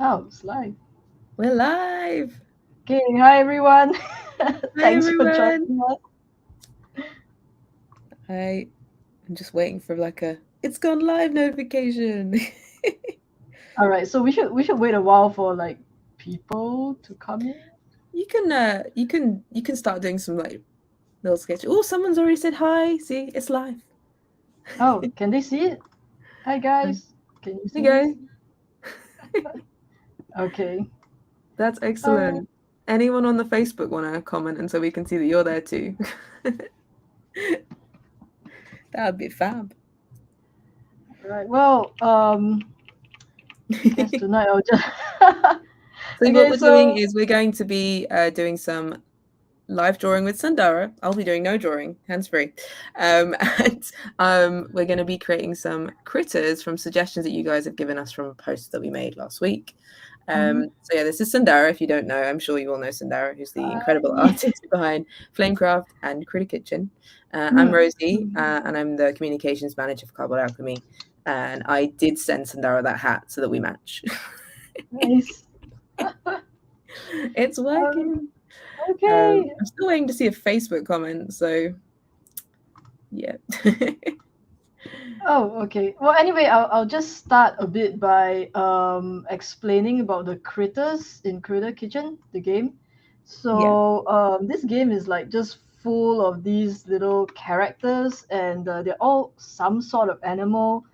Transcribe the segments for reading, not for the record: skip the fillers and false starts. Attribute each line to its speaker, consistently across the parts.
Speaker 1: Oh, it's live.
Speaker 2: We're live.
Speaker 1: Okay, hi everyone.
Speaker 2: Hi
Speaker 1: Thanks for
Speaker 2: everyone.
Speaker 1: joining us.
Speaker 2: I'm just waiting for like a it's gone live notification.
Speaker 1: All right, so we should wait a while for like people to come in.
Speaker 2: You can start doing some like little sketch. Oh, someone's already said hi. See, it's live.
Speaker 1: Oh, can they see it? Hi
Speaker 2: Um,
Speaker 1: guys, can you
Speaker 2: There
Speaker 1: see
Speaker 2: you
Speaker 1: this?
Speaker 2: go.
Speaker 1: Okay.
Speaker 2: That's
Speaker 1: All right.
Speaker 2: excellent. Anyone on the Facebook want to comment and so we can see that you're there too? That would be fab.
Speaker 1: All right. Well, I guess tonight I'll just.
Speaker 2: So what
Speaker 1: Okay,
Speaker 2: we're doing
Speaker 1: so
Speaker 2: is we're going to be doing some live drawing with Sandara. I'll be doing no drawing, hands free. And we're going to be creating some critters from suggestions that you guys have given us from a post that we made last week.
Speaker 1: mhm.
Speaker 2: So yeah, this is Sandara. If you don't know, I'm sure you all know Sandara, who's the incredible
Speaker 1: Hi.
Speaker 2: artist behind Flamecraft and Critter Kitchen. I'm
Speaker 1: Hmm.
Speaker 2: Rosie, and I'm the communications manager for Cardboard Alchemy. And I did send Sandara that hat so that we match.
Speaker 1: Nice.
Speaker 2: It's
Speaker 1: Um,
Speaker 2: working.
Speaker 1: okay.
Speaker 2: I'm still waiting to see a Facebook comment, so yeah.
Speaker 1: Oh, okay. Well, anyway, I'll just start a bit by explaining about the critters in Critter Kitchen, the game.
Speaker 2: Yeah.
Speaker 1: So this game is like just full of these little characters, and they're all some sort of animal,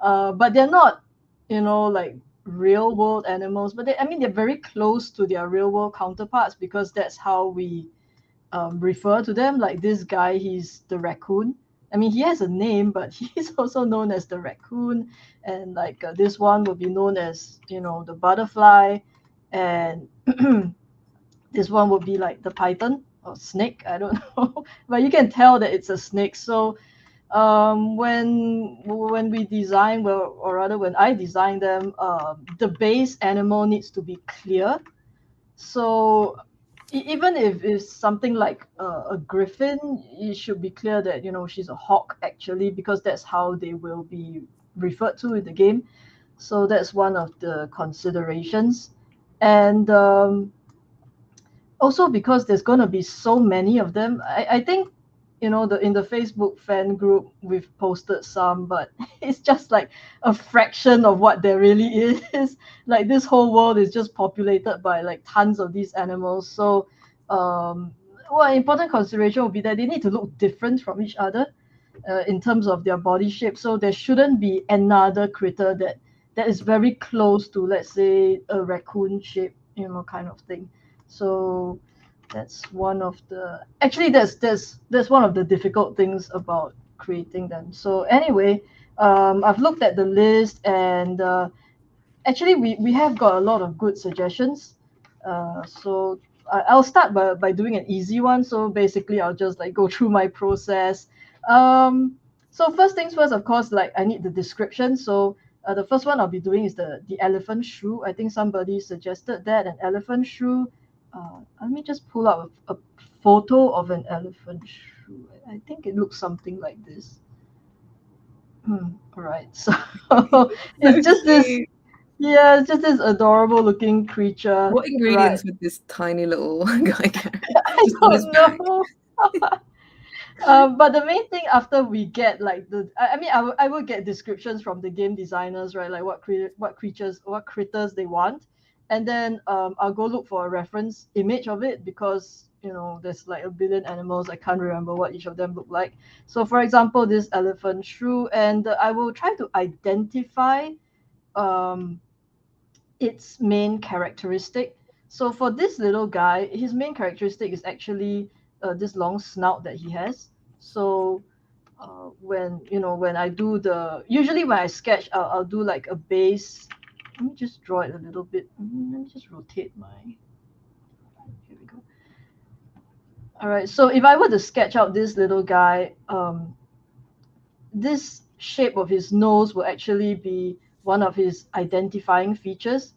Speaker 1: but they're not, like real world animals. But I mean, they're very close to their real world counterparts because that's how we refer to them. Like this guy, he's the raccoon. I mean, he has a name, but he's also known as the raccoon. And like this one will be known as, the butterfly. And this one will be like the python or snake. I don't know. But you can tell that it's a snake. So when we design, well, or rather when I design them, the base animal needs to be clear. So even if it's something like a griffin, it should be clear that she's a hawk actually, because that's how they will be referred to in the game. So that's one of the considerations, and also because there's going to be so many of them. I think the in the Facebook fan group we've posted some, but it's just like a fraction of what there really is. Like this whole world is just populated by like tons of these animals. So um one important consideration would be that they need to look different from each other in terms of their body shape. So there shouldn't be another critter that is very close to, let's say, a raccoon shape, kind of thing. So that's one of the actually that's one of the difficult things about creating them. So anyway, I've looked at the list, and actually we have got a lot of good suggestions. So I'll start by doing an easy one. So basically I'll just like go through my process. So first things first, of course, like I need the description. So the first one I'll be doing is the elephant shrew. I think somebody suggested that, an elephant shrew. Let me just pull out a photo of an elephant shrew. I think it looks something like this. All right. So it's
Speaker 2: So
Speaker 1: just this,
Speaker 2: cute.
Speaker 1: yeah, it's just this adorable looking creature.
Speaker 2: What
Speaker 1: Right.
Speaker 2: ingredients would this tiny little guy carry?
Speaker 1: I
Speaker 2: Just on his
Speaker 1: don't
Speaker 2: back.
Speaker 1: know. But the main thing after we get like I mean, I will get descriptions from the game designers, right? Like what creatures, what critters they want, and then I'll go look for a reference image of it, because there's like a billion animals. I can't remember what each of them look like. So for example, this elephant shrew, and I will try to identify um its main characteristic. So for this little guy, his main characteristic is actually this long snout that he has. So when I do usually when I sketch, I'll do like a base. Let me just draw it a little bit. Let me just rotate my. Here we go. All right. So if I were to sketch out this little guy, this shape of his nose will actually be one of his identifying features,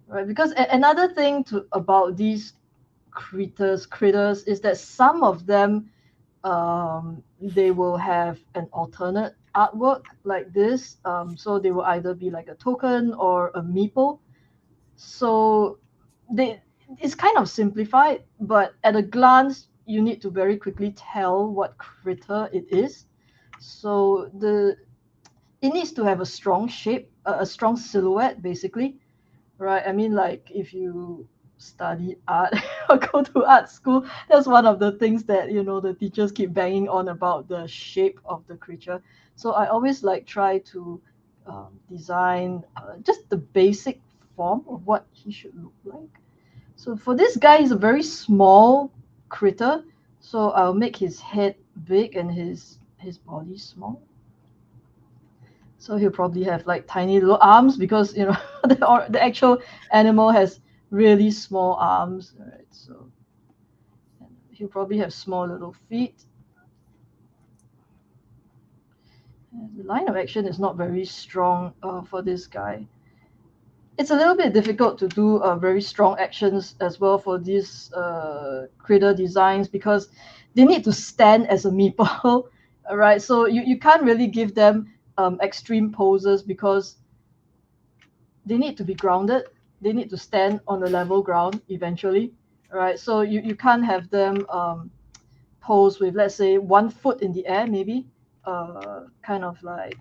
Speaker 1: right? Because another thing about these critters is that some of them, they will have an alternate artwork like this. So they will either be like a token or a meeple. So it's kind of simplified, but at a glance, you need to very quickly tell what critter it is. So it needs to have a strong shape, a strong silhouette, basically, right? I mean, like if you study art or go to art school, that's one of the things that the teachers keep banging on about the shape of the creature. So I always like try to design just the basic form of what he should look like. So for this guy, he's a very small critter. So I'll make his head big and his body small. So he'll probably have like tiny little arms because the actual animal has really small arms, right? So he'll probably have small little feet. And the line of action is not very strong for this guy. It's a little bit difficult to do very strong actions as well for these critter designs because they need to stand as a meeple, right? So you can't really give them extreme poses because they need to be grounded. They need to stand on the level ground eventually, right? So you can't have them pose with, let's say, 1 foot in the air, maybe, kind of like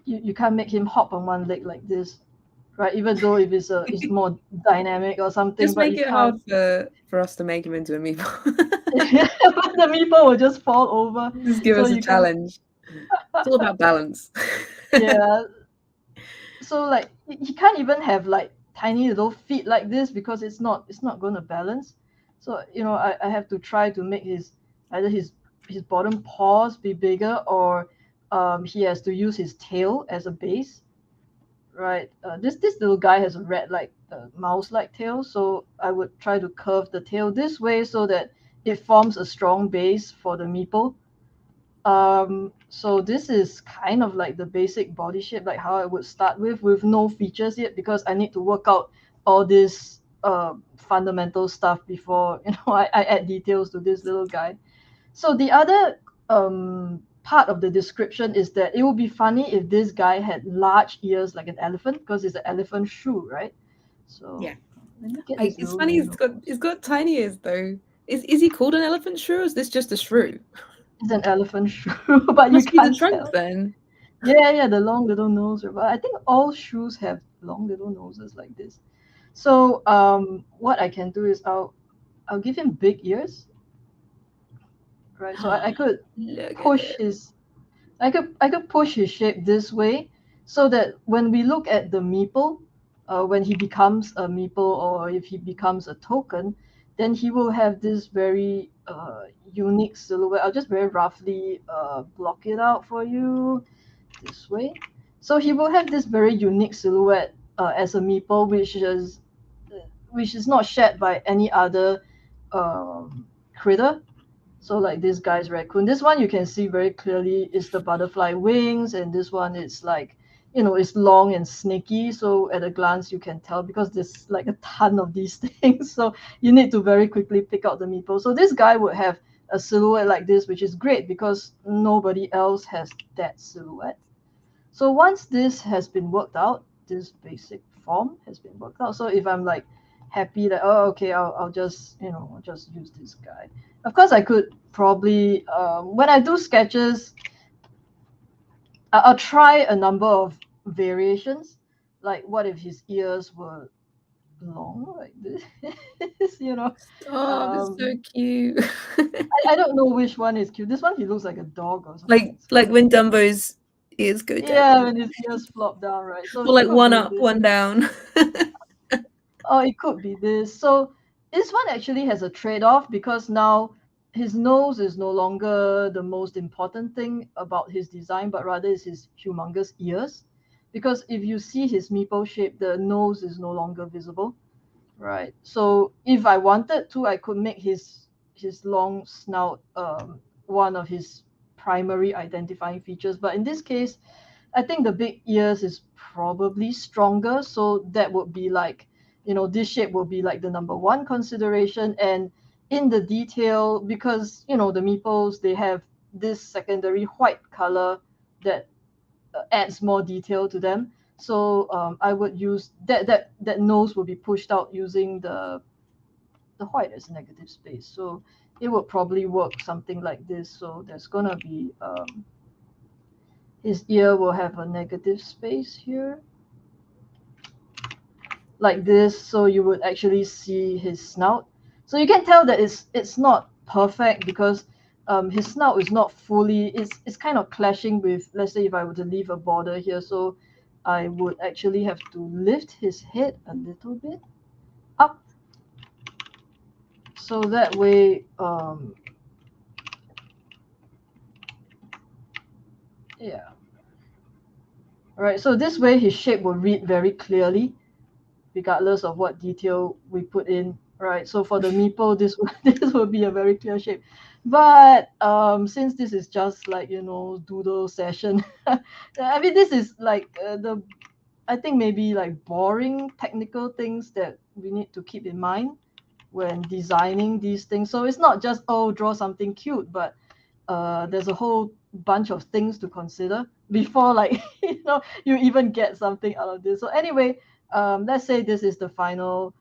Speaker 1: you can't make him hop on one leg like this, right? Even though if it's more dynamic or something,
Speaker 2: Just
Speaker 1: but
Speaker 2: make
Speaker 1: you
Speaker 2: it
Speaker 1: can't.
Speaker 2: hard for us to make him into a meatball.
Speaker 1: But the meeple will just fall over,
Speaker 2: Just give
Speaker 1: so
Speaker 2: us a
Speaker 1: you can't.
Speaker 2: challenge. It's all about balance.
Speaker 1: Yeah. So like he can't even have like tiny little feet like this because it's not going to balance. So I have to try to make either his bottom paws be bigger, or he has to use his tail as a base, right? This little guy has a red like mouse like tail, so I would try to curve the tail this way so that it forms a strong base for the meeple. So this is kind of like the basic body shape, like how I would start with no features yet, because I need to work out all this fundamental stuff before I add details to this little guy. So the other part of the description is that it would be funny if this guy had large ears like an elephant, because it's an elephant shoe, right? So
Speaker 2: Yeah.
Speaker 1: let me get this
Speaker 2: It's
Speaker 1: little
Speaker 2: funny.
Speaker 1: guy.
Speaker 2: It's got tiny ears though. Is he called an elephant shrew? Or is this just a shrew?
Speaker 1: It's an elephant shoe, but you
Speaker 2: Must be the
Speaker 1: can't
Speaker 2: trunk
Speaker 1: tell.
Speaker 2: then.
Speaker 1: Yeah, the long little nose. But I think all shoes have long little noses like this. So what I can do is I'll give him big ears, right? So I could
Speaker 2: Look at
Speaker 1: push
Speaker 2: it.
Speaker 1: his I could push his shape this way, so that when we look at the meeple, when he becomes a meeple or if he becomes a token, then he will have this very unique silhouette. I'll just very roughly block it out for you this way. So he will have this very unique silhouette as a meeple, which is not shared by any other critter. So like this guy's raccoon. This one you can see very clearly is the butterfly wings, and this one is like, it's long and snaky. So at a glance you can tell because there's like a ton of these things. So you need to very quickly pick out the meeple. So this guy would have a silhouette like this, which is great because nobody else has that silhouette. So once this has been worked out, this basic form has been worked out. So if I'm like happy that, oh, okay, I'll just I'll just use this guy. Of course, I could probably when I do sketches, I'll try a number of variations. Like, what if his ears were long like this?
Speaker 2: Oh, it's so
Speaker 1: um,
Speaker 2: cute.
Speaker 1: I don't know which one is cute. This one, he looks like a dog or something. It's
Speaker 2: like
Speaker 1: kind of,
Speaker 2: when Dumbo's ears go down.
Speaker 1: yeah, when his ears flop down, right? So
Speaker 2: Or
Speaker 1: it
Speaker 2: like
Speaker 1: could
Speaker 2: one
Speaker 1: be
Speaker 2: up,
Speaker 1: this.
Speaker 2: one down.
Speaker 1: Oh, it could be this. So this one actually has a trade-off because now his nose is no longer the most important thing about his design, but rather is his humongous ears. Because if you see his meeple shape, the nose is no longer visible, right? So if I wanted to, I could make his long snout one of his primary identifying features. But in this case, I think the big ears is probably stronger. So that would be like, this shape will be like the number one consideration. And in the detail, because, the meeples, they have this secondary white color that adds more detail to them. So I would use that nose will be pushed out using the white as negative space. So it would probably work something like this. So there's gonna be his ear will have a negative space here, like this. So you would actually see his snout. So you can tell that it's not perfect because his snout is not fully. It's kind of clashing with, let's say, if I were to leave a border here. So I would actually have to lift his head a little bit up, so that way yeah, right. So this way his shape will read very clearly regardless of what detail we put in, right? So for the meeple, this this will be a very clear shape. But since this is just like, doodle session, I mean, this is like I think maybe like boring technical things that we need to keep in mind when designing these things. So it's not just, oh, draw something cute, but there's a whole bunch of things to consider before, like, you even get something out of this. So anyway, let's say this is the final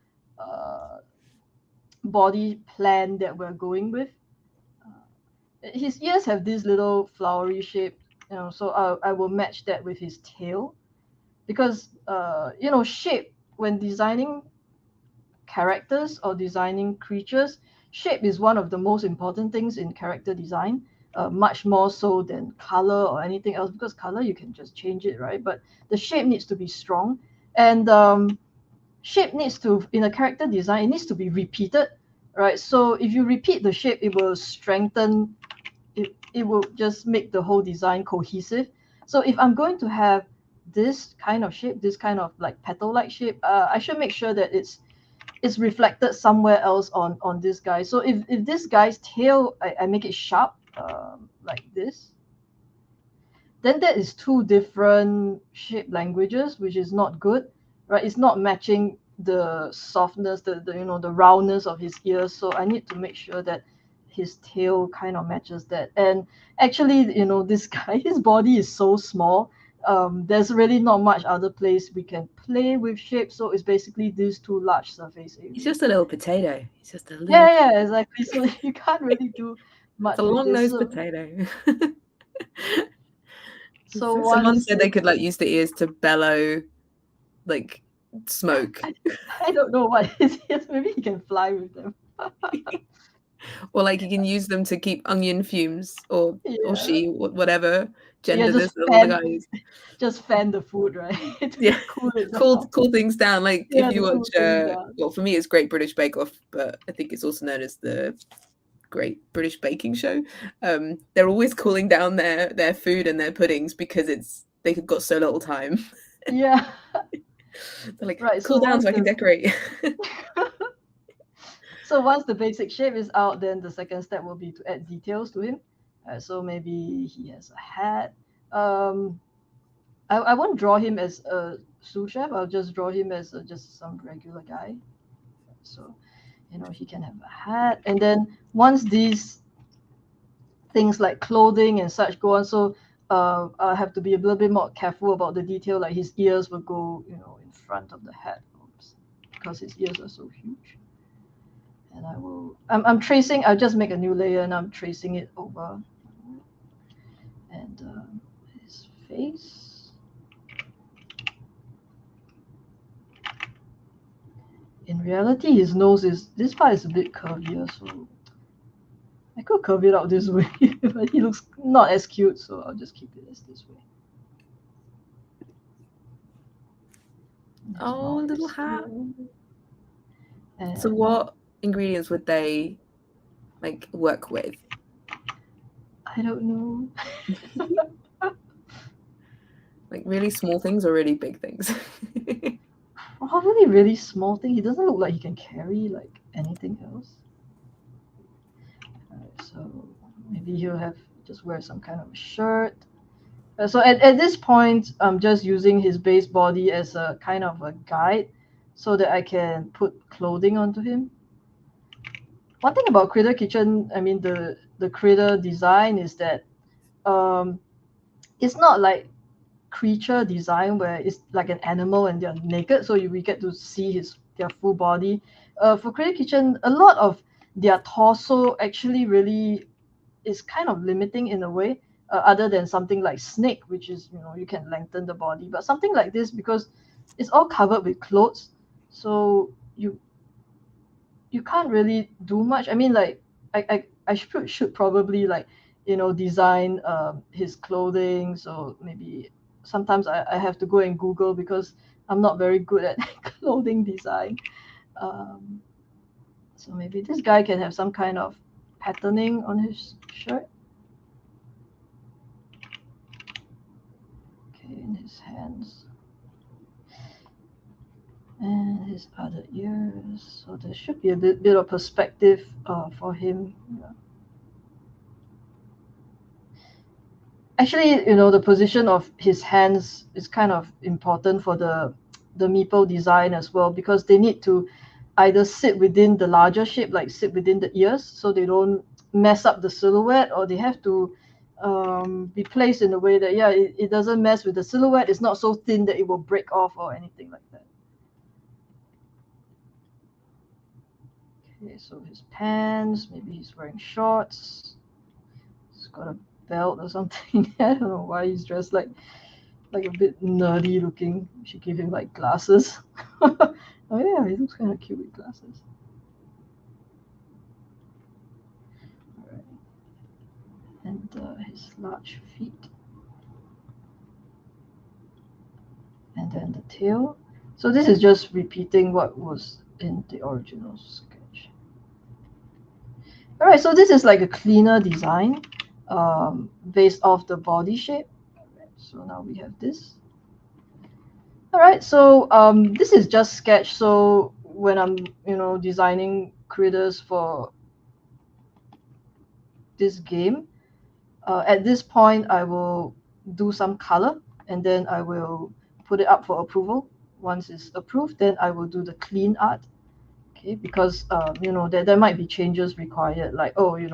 Speaker 1: body plan that we're going with. His ears have this little flowery shape, so I will match that with his tail, because shape, when designing characters or designing creatures, shape is one of the most important things in character design, much more so than color or anything else, because color you can just change it, right? But the shape needs to be strong, and shape needs to, in a character design, it needs to be repeated, right? So if you repeat the shape, it will strengthen it will just make the whole design cohesive. So if I'm going to have this kind of shape, this kind of like petal-like shape, I should make sure that it's reflected somewhere else on this guy. So if this guy's tail, I make it sharp, like this, then that is two different shape languages, which is not good, right? It's not matching the softness, the roundness of his ears. So I need to make sure that his tail kind of matches that. And actually, this guy, his body is so small. There's really not much other place we can play with shape. So it's basically these two large surface areas.
Speaker 2: He's just a little potato. He's just a little.
Speaker 1: Yeah, exactly. So you can't really do much.
Speaker 2: It's a
Speaker 1: with this.
Speaker 2: long-nosed
Speaker 1: So,
Speaker 2: potato.
Speaker 1: so
Speaker 2: Someone said they could like use the ears to bellow, like smoke.
Speaker 1: I don't know what his ears. Maybe he can fly with them.
Speaker 2: Or like you can use them to keep onion fumes, or she, whatever gender this little guy is.
Speaker 1: Just fan the food, right?
Speaker 2: Yeah,
Speaker 1: cool it down.
Speaker 2: cool things down. Like
Speaker 1: Yeah,
Speaker 2: if you
Speaker 1: cool
Speaker 2: watch, well, for me it's Great British Bake Off, but I think it's also known as the Great British Baking Show. They're always cooling down their food and their puddings because they've got so little time.
Speaker 1: Yeah.
Speaker 2: They're like,
Speaker 1: right,
Speaker 2: cool down so I can decorate.
Speaker 1: So once the basic shape is out, then the second step will be to add details to him. So maybe he has a hat. I won't draw him as a sous chef. I'll just draw him as just some regular guy. So, he can have a hat. And then once these things like clothing and such go on, so I have to be a little bit more careful about the detail. Like his ears will go, in front of the hat, because his ears are so huge. And I'm tracing. I'll just make a new layer and I'm tracing it over. And his face. In reality, his nose this part is a bit curvier, so I could curve it out this way, but he looks not as cute, so I'll just keep it as this way.
Speaker 2: Oh, little hat. So what ingredients would they like work with?
Speaker 1: I don't know.
Speaker 2: Like really small things or really big things?
Speaker 1: Probably really small thing. He doesn't look like he can carry like anything else. So maybe he'll have just wear some kind of shirt. So at this point, I'm just using his base body as a kind of a guide so that I can put clothing onto him. One thing about Critter Kitchen, I mean the critter design, is that it's not like creature design where it's like an animal and they're naked, so we get to see their full body. For Creative Kitchen, a lot of their torso actually really is kind of limiting in a way, other than something like Snake, which is, you can lengthen the body. But something like this, because it's all covered with clothes, so you can't really do much. I mean, like I should probably, like, design his clothing. So maybe sometimes I have to go and Google, because I'm not very good at clothing design. So maybe this guy can have some kind of patterning on his shirt. Okay, in his hands. And his other ears. So there should be a bit of perspective for him. Yeah. Actually, the position of his hands is kind of important for the meeple design as well, because they need to either sit within the larger shape, like sit within the ears, so they don't mess up the silhouette, or they have to be placed in a way that, yeah, it doesn't mess with the silhouette. It's not so thin that it will break off or anything like that. Okay, so his pants, maybe he's wearing shorts. He's got a belt or something. I don't know why he's dressed like a bit nerdy looking. We should give him like glasses. Oh yeah, he looks kind of cute with glasses. Alright. And his large feet. And then the tail. So this is just repeating what was in the original sketch. Alright, so this is like a cleaner design based off the body shape. Alright, so now we have this. Alright, so this is just sketch. So when I'm, designing critters for this game, at this point I will do some color, and then I will put it up for approval. Once it's approved, then I will do the clean art. Okay, because there might be changes required, like, oh, we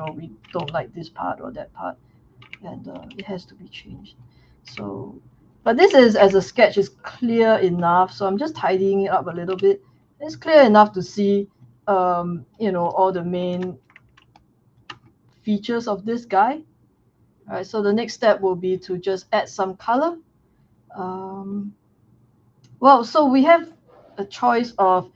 Speaker 1: don't like this part or that part, and it has to be changed. So, but this is, as a sketch, is clear enough, so I'm just tidying it up a little bit. It's clear enough to see all the main features of this guy. All right, so the next step will be to just add some color. Well, so we have a choice of,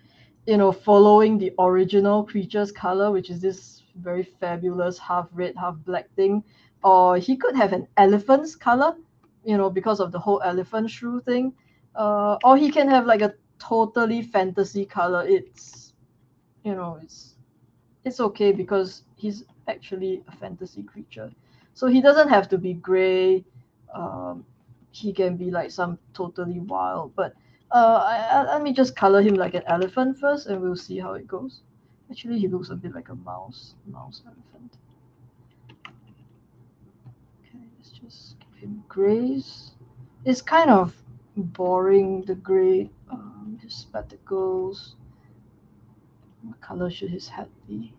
Speaker 1: following the original creature's color, which is this very fabulous half red, half black thing, or he could have an elephant's color, because of the whole elephant shrew thing, or he can have like a totally fantasy color. It's, it's okay, because he's actually a fantasy creature, so he doesn't have to be gray. He can be like some totally wild, but let me just color him like an elephant first, and we'll see how it goes. Actually, he looks a bit like a mouse elephant. Okay, let's just give him grays. It's kind of boring, the gray. His spectacles. What color should his hat be?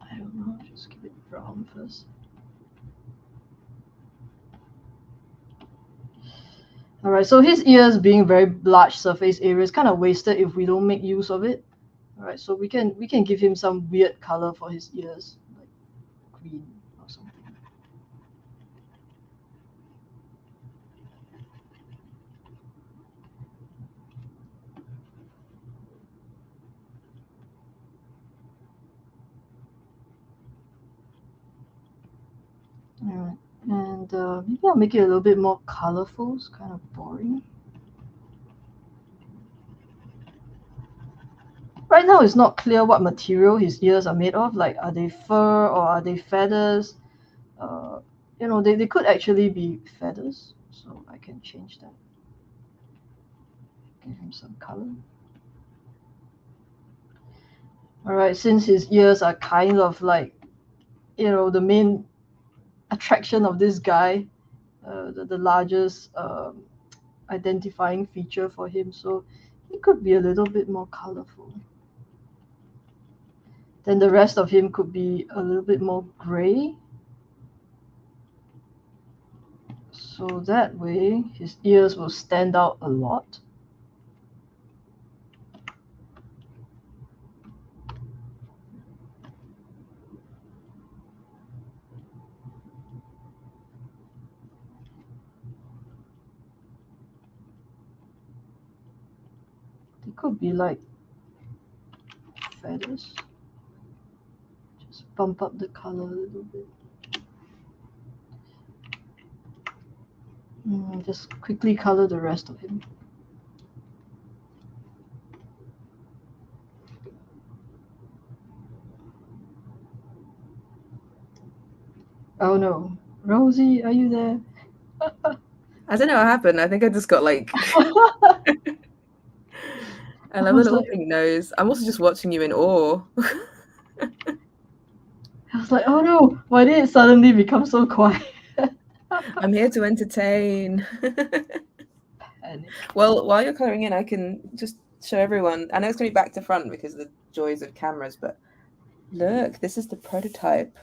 Speaker 1: I don't know, just give it brown first. Alright, so his ears being very large surface area is kind of wasted if we don't make use of it. Alright, so we can give him some weird color for his ears, like green or something. Alright, and maybe I'll make it a little bit more colorful. It's kind of boring. Right now, it's not clear what material his ears are made of. Like, are they fur or are they feathers? They could actually be feathers, so I can change that. Give him some color. Alright, since his ears are kind of like, the main attraction of this guy, the largest identifying feature for him, so he could be a little bit more colorful. Then the rest of him could be a little bit more gray. So that way his ears will stand out a lot. They could be like feathers. Just bump up the color a little bit. Just quickly color the rest of him. Oh no. Rosie, are you there?
Speaker 2: I don't know what happened. I think I just got like I love the little pink nose. I'm also just watching you in awe.
Speaker 1: I was like, oh no, why did it suddenly become so quiet?
Speaker 2: I'm here to entertain.
Speaker 1: Panic.
Speaker 2: Well, while you're coloring in, I can just show everyone. I know it's going to be back to front because of the joys of cameras, but look, this is the prototype.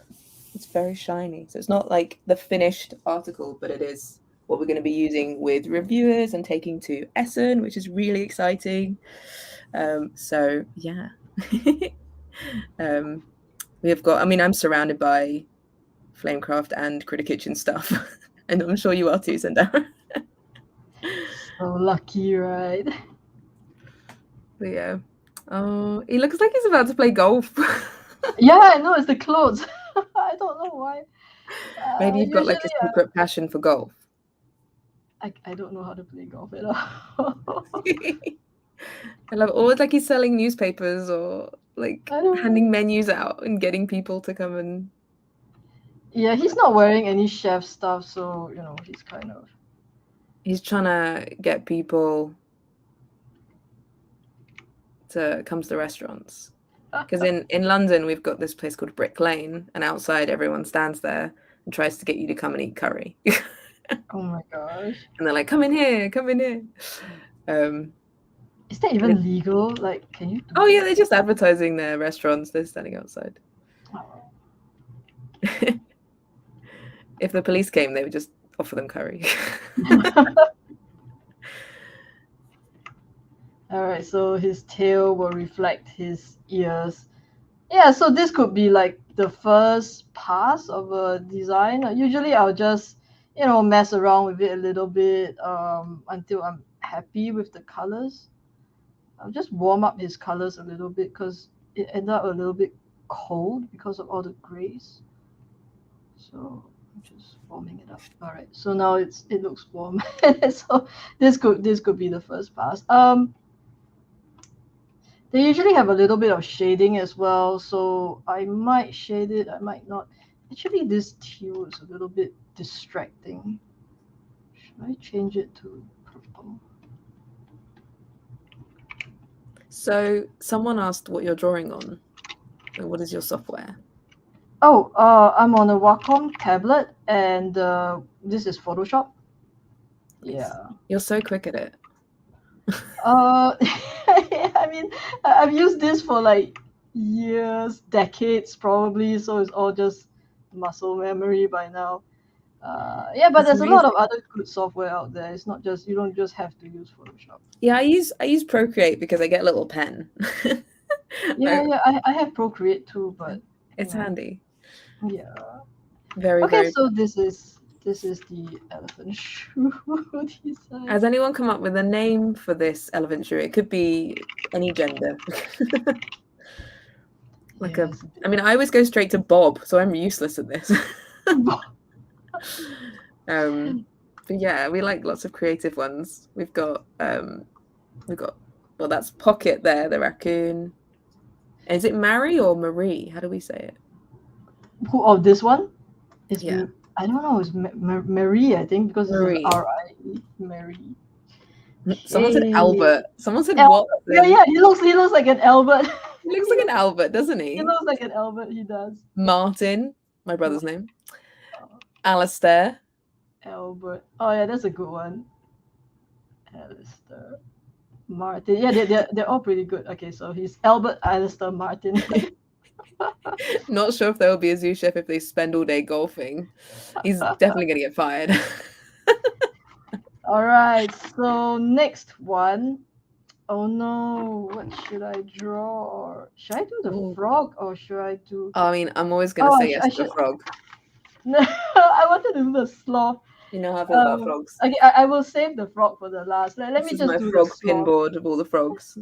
Speaker 2: It's very shiny. So it's not like the finished article, but it is what we're going to be using with reviewers and taking to Essen, which is really exciting. So yeah. We've got, I mean, I'm surrounded by Flamecraft and Critter Kitchen stuff, and I'm sure you are too, Sandara.
Speaker 1: So lucky, right?
Speaker 2: But yeah. Oh, he looks like he's about to play golf.
Speaker 1: Yeah, I know, it's the clothes. I don't know why.
Speaker 2: Maybe you've got like a secret passion for golf.
Speaker 1: I don't know how to play golf at all.
Speaker 2: I love it. Or like he's selling newspapers or like handing menus out and getting people to come and...
Speaker 1: Yeah, he's not wearing any chef stuff, so, you know, he's kind of...
Speaker 2: He's trying to get people to come to the restaurants. Because in London, we've got this place called Brick Lane, and outside everyone stands there and tries to get you to come and eat curry.
Speaker 1: Oh my gosh.
Speaker 2: And they're like, come in here, come in here.
Speaker 1: Is that even legal? Like, can you...
Speaker 2: Oh yeah, they're just advertising their restaurants. They're standing outside.
Speaker 1: Oh.
Speaker 2: If the police came, they would just offer them curry.
Speaker 1: All right, so his tail will reflect his ears. Yeah, so this could be like the first pass of a design. Usually I'll just, you know, mess around with it a little bit until I'm happy with the colors. I'll just warm up his colors a little bit because it ended up a little bit cold because of all the grays. So I'm just warming it up. All right, so now it looks warm. So this could be the first pass. They usually have a little bit of shading as well, so I might shade it, I might not. Actually, this teal is a little bit distracting. Should I change it to purple?
Speaker 2: So someone asked what you're drawing on. What is your software?
Speaker 1: Oh, I'm on a Wacom tablet, and this is Photoshop. Yeah.
Speaker 2: You're so quick at it.
Speaker 1: I mean, I've used this for like years, decades probably, so it's all just muscle memory by now. Yeah, but there's a lot of other good software out there. It's not just, you don't just have to use Photoshop.
Speaker 2: Yeah, I use Procreate because I get a little pen.
Speaker 1: I have Procreate too, but
Speaker 2: it's handy.
Speaker 1: Yeah.
Speaker 2: Very
Speaker 1: okay.
Speaker 2: Very...
Speaker 1: So this is the elephant shoe design.
Speaker 2: Has anyone come up with a name for this elephant shoe? It could be any gender. I mean, I always go straight to Bob, so I'm useless at this. But yeah, we like lots of creative ones. We've got well, that's Pocket there, the raccoon. Is it Mary or Marie? How do we say it?
Speaker 1: This one?
Speaker 2: Yeah.
Speaker 1: I don't know. It's Marie, I think, because
Speaker 2: Marie.
Speaker 1: It's R-I-E, Marie.
Speaker 2: Someone said Albert. Someone said
Speaker 1: Watson. Yeah, he looks like an Albert.
Speaker 2: He looks like an Albert, doesn't he?
Speaker 1: He looks like an Albert, he does.
Speaker 2: Martin, my brother's name. Alistair.
Speaker 1: Albert. Oh yeah, that's a good one. Alistair. Martin. Yeah, they're all pretty good. Okay, so he's Albert, Alistair, Martin.
Speaker 2: Not sure if there will be a sous chef if they spend all day golfing. He's definitely going to get fired.
Speaker 1: All right. So next one. Oh no, what should I draw? Or should I do the
Speaker 2: Ooh.
Speaker 1: frog, or should I do?
Speaker 2: I mean, I'm always going to
Speaker 1: Oh,
Speaker 2: say yes
Speaker 1: I
Speaker 2: to the
Speaker 1: should.
Speaker 2: frog.
Speaker 1: No, I wanted to do the sloth.
Speaker 2: You know how I feel about frogs.
Speaker 1: Okay, I will save the frog for the last. Let
Speaker 2: This
Speaker 1: me
Speaker 2: is
Speaker 1: just
Speaker 2: my
Speaker 1: do the
Speaker 2: frog
Speaker 1: sloth.
Speaker 2: pinboard of all the frogs.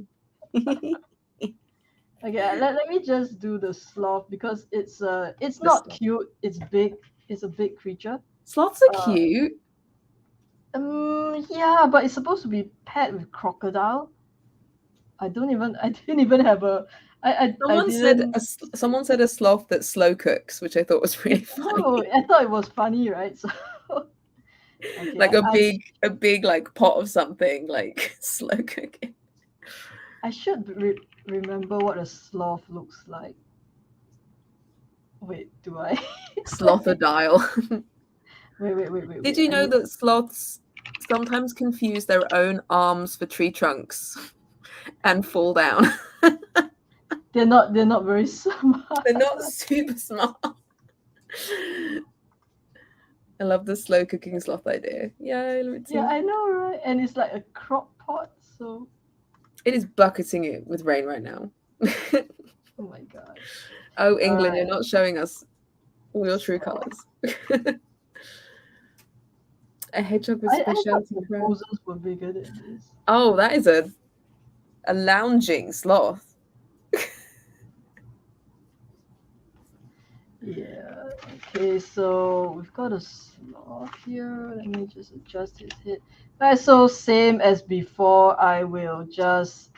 Speaker 1: Okay, let me just do the sloth because it's
Speaker 2: The
Speaker 1: not
Speaker 2: sloth.
Speaker 1: cute. It's big. It's a big creature.
Speaker 2: Sloths are cute.
Speaker 1: Yeah, but it's supposed to be paired with crocodile. I didn't even have a. I didn't.
Speaker 2: Someone said a sloth that slow cooks, which I thought was really funny.
Speaker 1: No, I thought it was funny, right? So. Okay,
Speaker 2: Like a big like pot of something like slow cooking.
Speaker 1: I should remember what a sloth looks like. Wait, do I?
Speaker 2: Slothodile.
Speaker 1: Wait.
Speaker 2: Did you know that sloths sometimes confuse their own arms for tree trunks and fall down?
Speaker 1: They're not very smart.
Speaker 2: They're not super smart. I love the slow cooking sloth idea. Yeah,
Speaker 1: I know, right? And it's like a crock pot, so
Speaker 2: it is bucketing it with rain right now.
Speaker 1: Oh my god.
Speaker 2: Oh, England, you're not showing us all your true colours. A hedgehog with specialty
Speaker 1: proposals were bigger than this.
Speaker 2: Oh, that is a lounging sloth.
Speaker 1: Yeah. Okay, so we've got a sloth here. Let me just adjust his head. Right, so same as before, I will just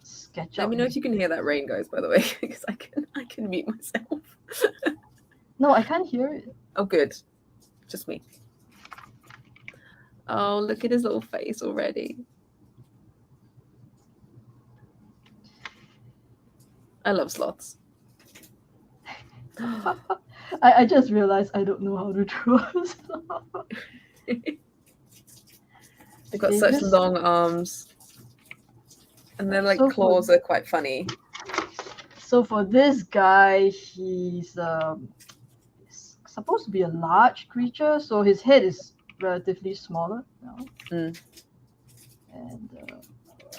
Speaker 1: sketch out.
Speaker 2: Let me know if you can hear that rain, guys, by the way, because I can mute myself.
Speaker 1: No, I can't hear it.
Speaker 2: Oh, good. Just me. Oh, look at his little face already. I love sloths.
Speaker 1: I just realized I don't know how to draw a sloth.
Speaker 2: They've got such long arms. And their like claws are quite funny.
Speaker 1: So for this guy, he's supposed to be a large creature, so his head is relatively smaller now. And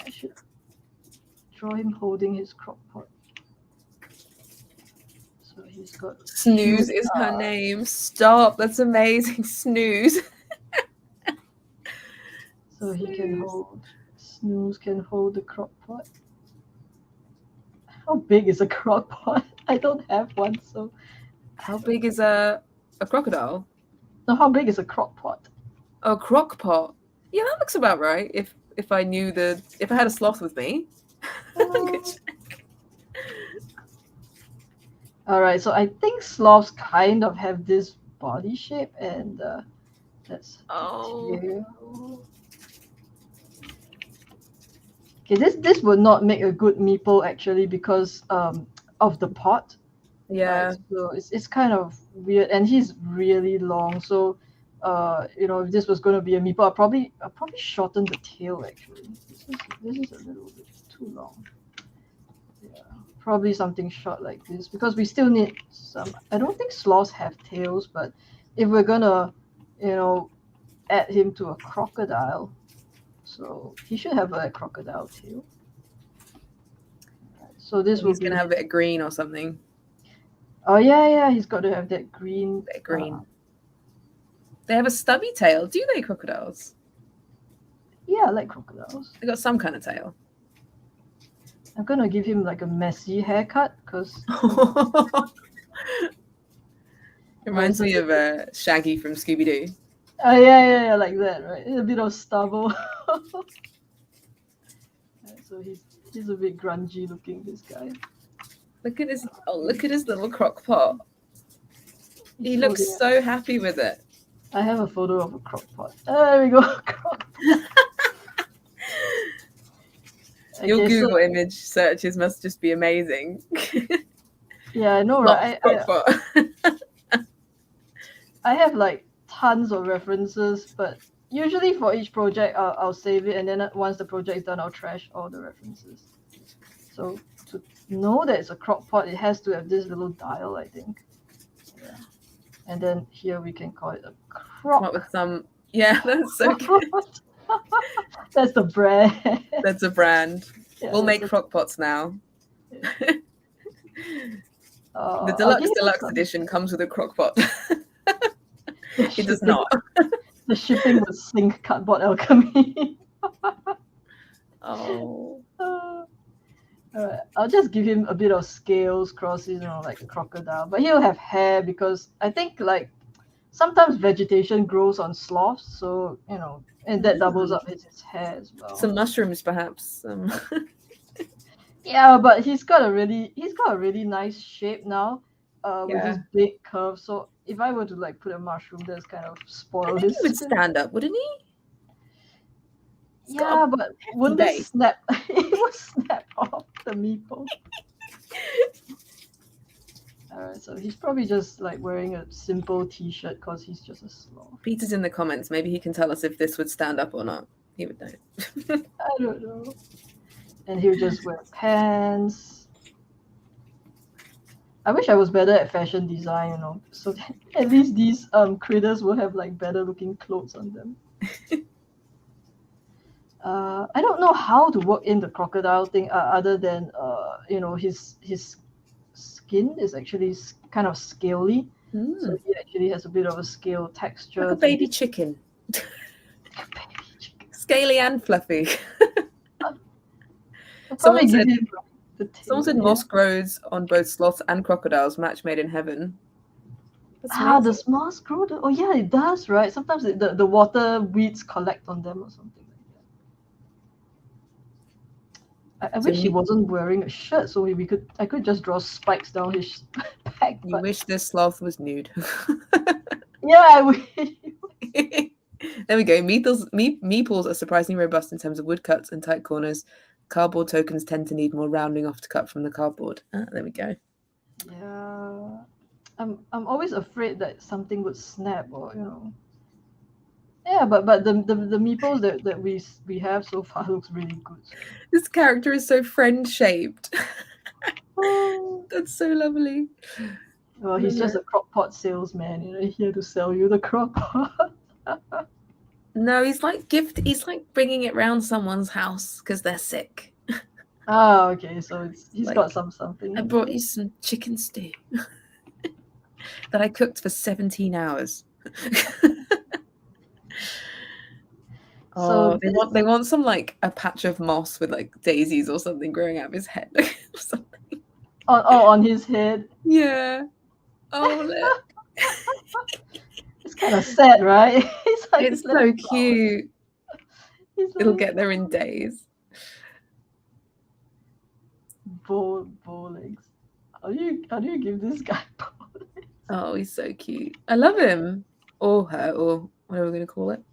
Speaker 1: I should draw him holding his crock pot. So he's got
Speaker 2: Snooze is her name. Stop, that's amazing. Snooze.
Speaker 1: So he can hold. Snooze can hold the crock pot. How big is a crock pot? I don't have one, so.
Speaker 2: How big is a crocodile?
Speaker 1: No, how big is a crock pot?
Speaker 2: A crock pot. Yeah, that looks about right. If I knew if I had a sloth with me.
Speaker 1: All right, so I think sloths kind of have this body shape, and that's tail. Okay, this would not make a good meeple actually because of the pot.
Speaker 2: Yeah.
Speaker 1: Right? So it's kind of weird, and he's really long. So if this was going to be a meeple, I'll probably shorten the tail actually. This is a little bit too long. Yeah, probably something short like this because we still need some. I don't think sloths have tails, but if we're gonna, add him to a crocodile. So he should have a crocodile tail. So this will be
Speaker 2: gonna have a bit of green or something.
Speaker 1: Oh yeah, he's got to have that green.
Speaker 2: They have a stubby tail, do they, crocodiles?
Speaker 1: Yeah, I like crocodiles.
Speaker 2: They got some kind of tail.
Speaker 1: I'm gonna give him like a messy haircut because.
Speaker 2: Reminds me of Shaggy from Scooby Doo.
Speaker 1: Oh yeah, like that, right? A bit of stubble. So he's a bit grungy looking, this guy.
Speaker 2: Look at his little crock pot. He looks so happy with it.
Speaker 1: I have a photo of a crock pot. There we go.
Speaker 2: Your Google image searches must just be amazing.
Speaker 1: Yeah, I know, right? I have like tons of references, but usually for each project I'll save it, and then once the project is done I'll trash all the references. So to know that it's a crock pot, it has to have this little dial, I think. Yeah. And then here we can call it a crock.
Speaker 2: Come up with some Yeah, that's so good.
Speaker 1: That's the brand.
Speaker 2: That's a brand.
Speaker 1: Yeah,
Speaker 2: We'll make
Speaker 1: that's
Speaker 2: crock pots now. The
Speaker 1: I'll give him
Speaker 2: deluxe
Speaker 1: some.
Speaker 2: edition comes with a crock pot.
Speaker 1: The
Speaker 2: It does
Speaker 1: shipping,
Speaker 2: not.
Speaker 1: the shipping will sink Cardboard Alchemy.
Speaker 2: Oh.
Speaker 1: Alright, I'll just give him a bit of scales, crosses, like a crocodile. But he'll have hair because I think like sometimes vegetation grows on sloths, so and that doubles up his hair as well.
Speaker 2: Some mushrooms, perhaps.
Speaker 1: Yeah, but he's got a really nice shape now, with his
Speaker 2: Yeah.
Speaker 1: big curve. So if I were to like put a mushroom, that's kind of spoil
Speaker 2: I think
Speaker 1: his
Speaker 2: he would
Speaker 1: skin.
Speaker 2: stand up, wouldn't he?
Speaker 1: Yeah, but wouldn't
Speaker 2: base.
Speaker 1: this snap? It would snap off the meeple. Alright, so he's probably just like wearing a simple t-shirt because he's just a sloth.
Speaker 2: Peter's in the comments. Maybe he can tell us if this would stand up or not. He would know.
Speaker 1: I don't know. And he'll just wear pants. I wish I was better at fashion design, so that at least these critters will have like better looking clothes on them. I don't know how to work in the crocodile thing other than his skin is actually kind of scaly, so he actually has a bit of a scale texture.
Speaker 2: Like a baby chicken. Scaly and fluffy. Someone said moss grows on both sloths and crocodiles, match made in heaven.
Speaker 1: Does moss grow? Oh yeah, it does, right? Sometimes the water weeds collect on them or something like that. I wish he wasn't wearing a shirt, so I could just draw spikes down his back.
Speaker 2: You wish this sloth was nude.
Speaker 1: Yeah, I wish.
Speaker 2: There we go. Meeples are surprisingly robust in terms of woodcuts and tight corners. Cardboard tokens tend to need more rounding off to cut from the cardboard. There we go.
Speaker 1: Yeah, I'm always afraid that something would snap or Yeah, but the meeples that we have so far looks really good.
Speaker 2: This character is so friend shaped. That's so lovely.
Speaker 1: Well, he's just a crock pot salesman, here to sell you the crock pot.
Speaker 2: No, he's like bringing it round someone's house because they're sick.
Speaker 1: Oh, okay. So he's like, got something.
Speaker 2: I brought you some chicken stew that I cooked for 17 hours. So they want some like a patch of moss with like daisies or something growing out of his head or something.
Speaker 1: On his head.
Speaker 2: Yeah. Oh look.
Speaker 1: It's kind of sad, right?
Speaker 2: It's so cute. It'll get there in days.
Speaker 1: Bow legs. How do you give this guy bow legs?
Speaker 2: Oh, he's so cute. I love him. Or her, or whatever we're gonna call it.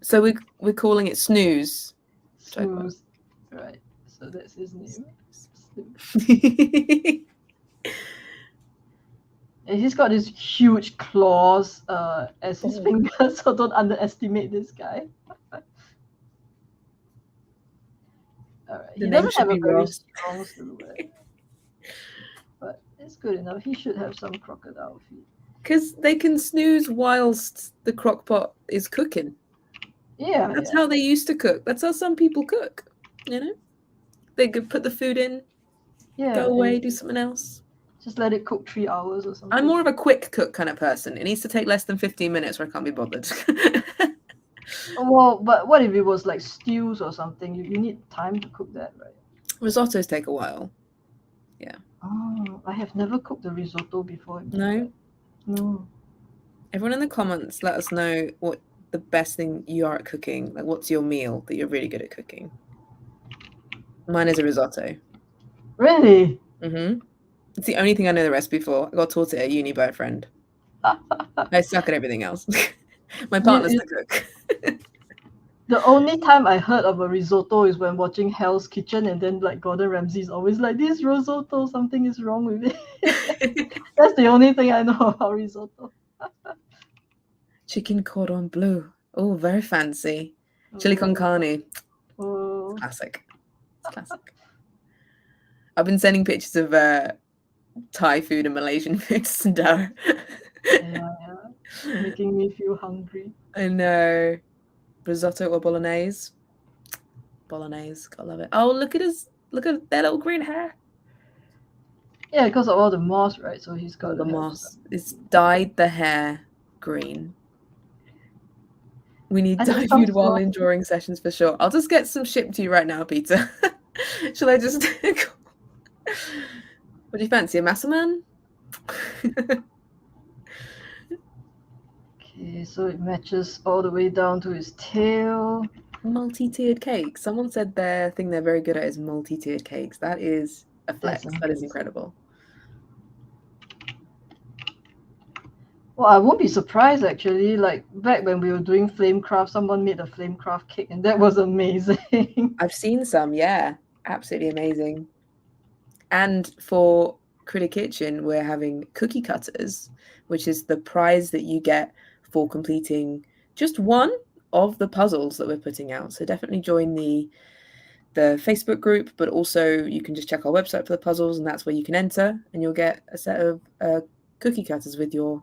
Speaker 2: So we're calling it Snooze.
Speaker 1: Snooze. Right. So that's his name. And he's got these huge claws as his fingers, so don't underestimate this guy. Alright. He doesn't have a very strong silhouette. But it's good enough. He should have some crocodile feet.
Speaker 2: Because they can snooze whilst the crock pot is cooking.
Speaker 1: Yeah.
Speaker 2: That's how they used to cook. That's how some people cook. They could put the food in, go away, do something else.
Speaker 1: Just let it cook 3 hours or something.
Speaker 2: I'm more of a quick cook kind of person. It needs to take less than 15 minutes or I can't be bothered.
Speaker 1: Well, but what if it was like stews or something? You need time to cook that, right?
Speaker 2: Risottos take a while. Yeah.
Speaker 1: Oh, I have never cooked a risotto before.
Speaker 2: No?
Speaker 1: No.
Speaker 2: Everyone in the comments, let us know what the best thing you are at cooking. Like, what's your meal that you're really good at cooking? Mine is a risotto.
Speaker 1: Really?
Speaker 2: Mm-hmm. It's the only thing I know the recipe for. I got taught it at uni by a friend. I suck at everything else. My partner's the cook.
Speaker 1: The only time I heard of a risotto is when watching Hell's Kitchen, and then like Gordon Ramsay's always like, this risotto, something is wrong with it. That's the only thing I know about risotto.
Speaker 2: Chicken cordon bleu. Oh, very fancy. Chili con carne.
Speaker 1: Oh.
Speaker 2: Classic. It's classic. I've been sending pictures of Thai food and Malaysian food to Sandara.
Speaker 1: Yeah. Making me feel hungry.
Speaker 2: I know. Risotto or bolognese? Bolognese, gotta love it. Oh, look at that little green hair.
Speaker 1: Yeah, because of all the moss, right? So he's got
Speaker 2: All the
Speaker 1: to have
Speaker 2: moss.
Speaker 1: some.
Speaker 2: It's dyed the hair green. We need
Speaker 1: I think
Speaker 2: dye
Speaker 1: some
Speaker 2: food while
Speaker 1: sort.
Speaker 2: in drawing sessions for sure. I'll just get some shipped to you right now, Peter. Shall I just... What do you fancy, a Massaman?
Speaker 1: Okay, so it matches all the way down to his tail.
Speaker 2: Multi-tiered cakes. Someone said their thing they're very good at is multi-tiered cakes. That is a flex. That is incredible.
Speaker 1: Well, I won't be surprised actually. Like back when we were doing Flamecraft, someone made a Flamecraft cake, and that was amazing.
Speaker 2: I've seen some, yeah. Absolutely amazing. And for Critter Kitchen, we're having cookie cutters, which is the prize that you get for completing just one of the puzzles that we're putting out. So definitely join the Facebook group, but also you can just check our website for the puzzles, and that's where you can enter, and you'll get a set of cookie cutters with your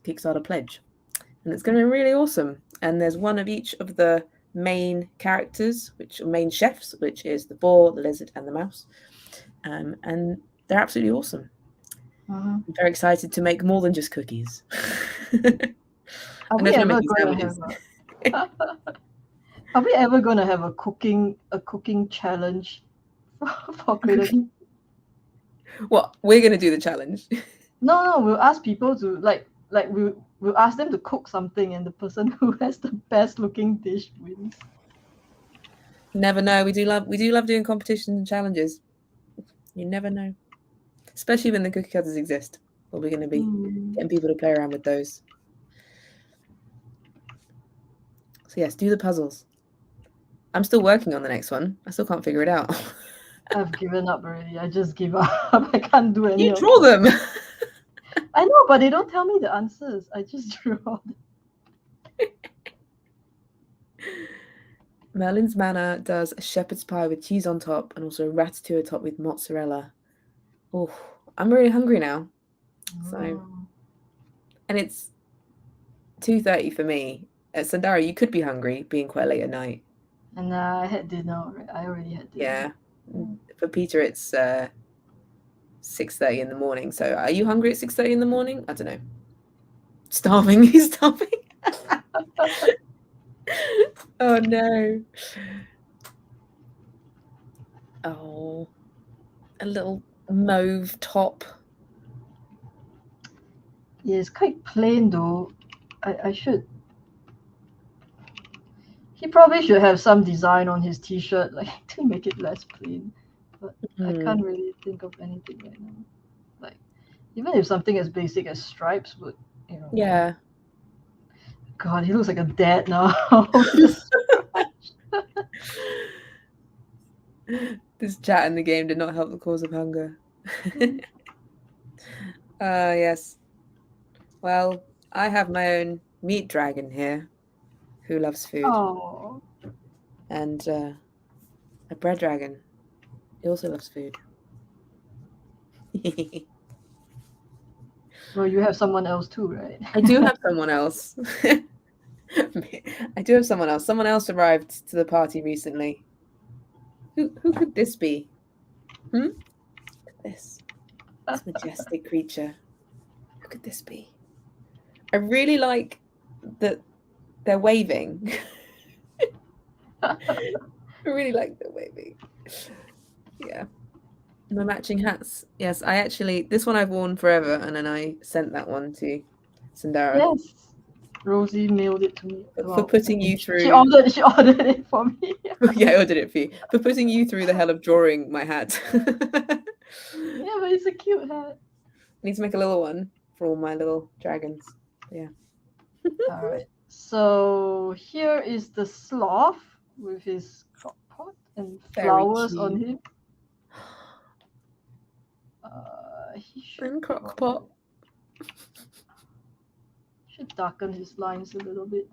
Speaker 2: Kickstarter pledge. And it's going to be really awesome. And there's one of each of the main characters, which are main chefs, which is the boar, the lizard, and the mouse. And they're absolutely awesome. I'm very excited to make more than just cookies.
Speaker 1: Are we ever going to have a cooking challenge for Critter?
Speaker 2: What, we're going to do the challenge?
Speaker 1: No, we'll ask people to like we'll ask them to cook something, and the person who has the best looking dish wins.
Speaker 2: Never know. We do love doing competitions and challenges. You never know, especially when the cookie cutters exist. What we're going to be getting people to play around with those. So yes, do the puzzles. I'm still working on the next one. I still can't figure it out.
Speaker 1: I've given up already. I just give up. I can't do any.
Speaker 2: You draw them.
Speaker 1: I know, but they don't tell me the answers. I just draw them.
Speaker 2: Merlin's Manor does a shepherd's pie with cheese on top and also ratatouille top with mozzarella. Oh, I'm really hungry now. So, and it's 2:30 for me. At Sandara, you could be hungry, being quite late at night.
Speaker 1: And I had dinner. I already had dinner.
Speaker 2: Yeah. For Peter, it's 6:30 in the morning. So, are you hungry at 6:30 in the morning? I don't know. Starving. He's starving. Oh no. Oh, a little mauve top.
Speaker 1: Yeah, it's quite plain though. I should. He probably should have some design on his t-shirt, like to make it less plain. But I can't really think of anything right now. Like, even if something as basic as stripes would, you know.
Speaker 2: Yeah.
Speaker 1: God, he looks like a dad now.
Speaker 2: This chat in the game did not help the cause of hunger. Yes. Well, I have my own meat dragon here who loves food.
Speaker 1: Oh.
Speaker 2: And a bread dragon. He also loves food.
Speaker 1: Well, you have someone else too, right?
Speaker 2: I do have someone else. I do have someone else. Someone else arrived to the party recently. Who could this be? Look at this majestic creature. Who could this be? I really like that they're waving. I really like the waving. Yeah. My matching hats. Yes, I actually, this one I've worn forever, and then I sent that one to Sandara.
Speaker 1: Yes. Rosie mailed it to me.
Speaker 2: For putting you through.
Speaker 1: She ordered it for me.
Speaker 2: Yeah, I ordered it for you. For putting you through the hell of drawing my hat.
Speaker 1: Yeah, but it's a cute hat.
Speaker 2: I need to make a little one for all my little dragons. Yeah.
Speaker 1: All right. So here is the sloth with his crock pot and flowers on him. He should
Speaker 2: crock pot.
Speaker 1: Should darken his lines a little bit.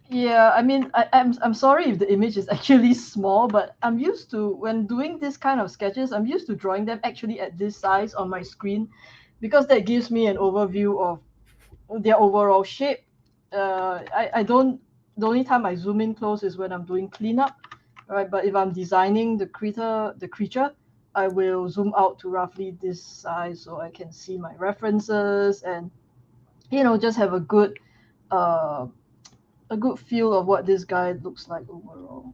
Speaker 1: Yeah, I mean, I'm sorry if the image is actually small, but I'm used to, when doing this kind of sketches, I'm used to drawing them actually at this size on my screen, because that gives me an overview of their overall shape. I don't. The only time I zoom in close is when I'm doing cleanup, right? But if I'm designing the creature, I will zoom out to roughly this size so I can see my references and just have uh, a good feel of what this guy looks like overall.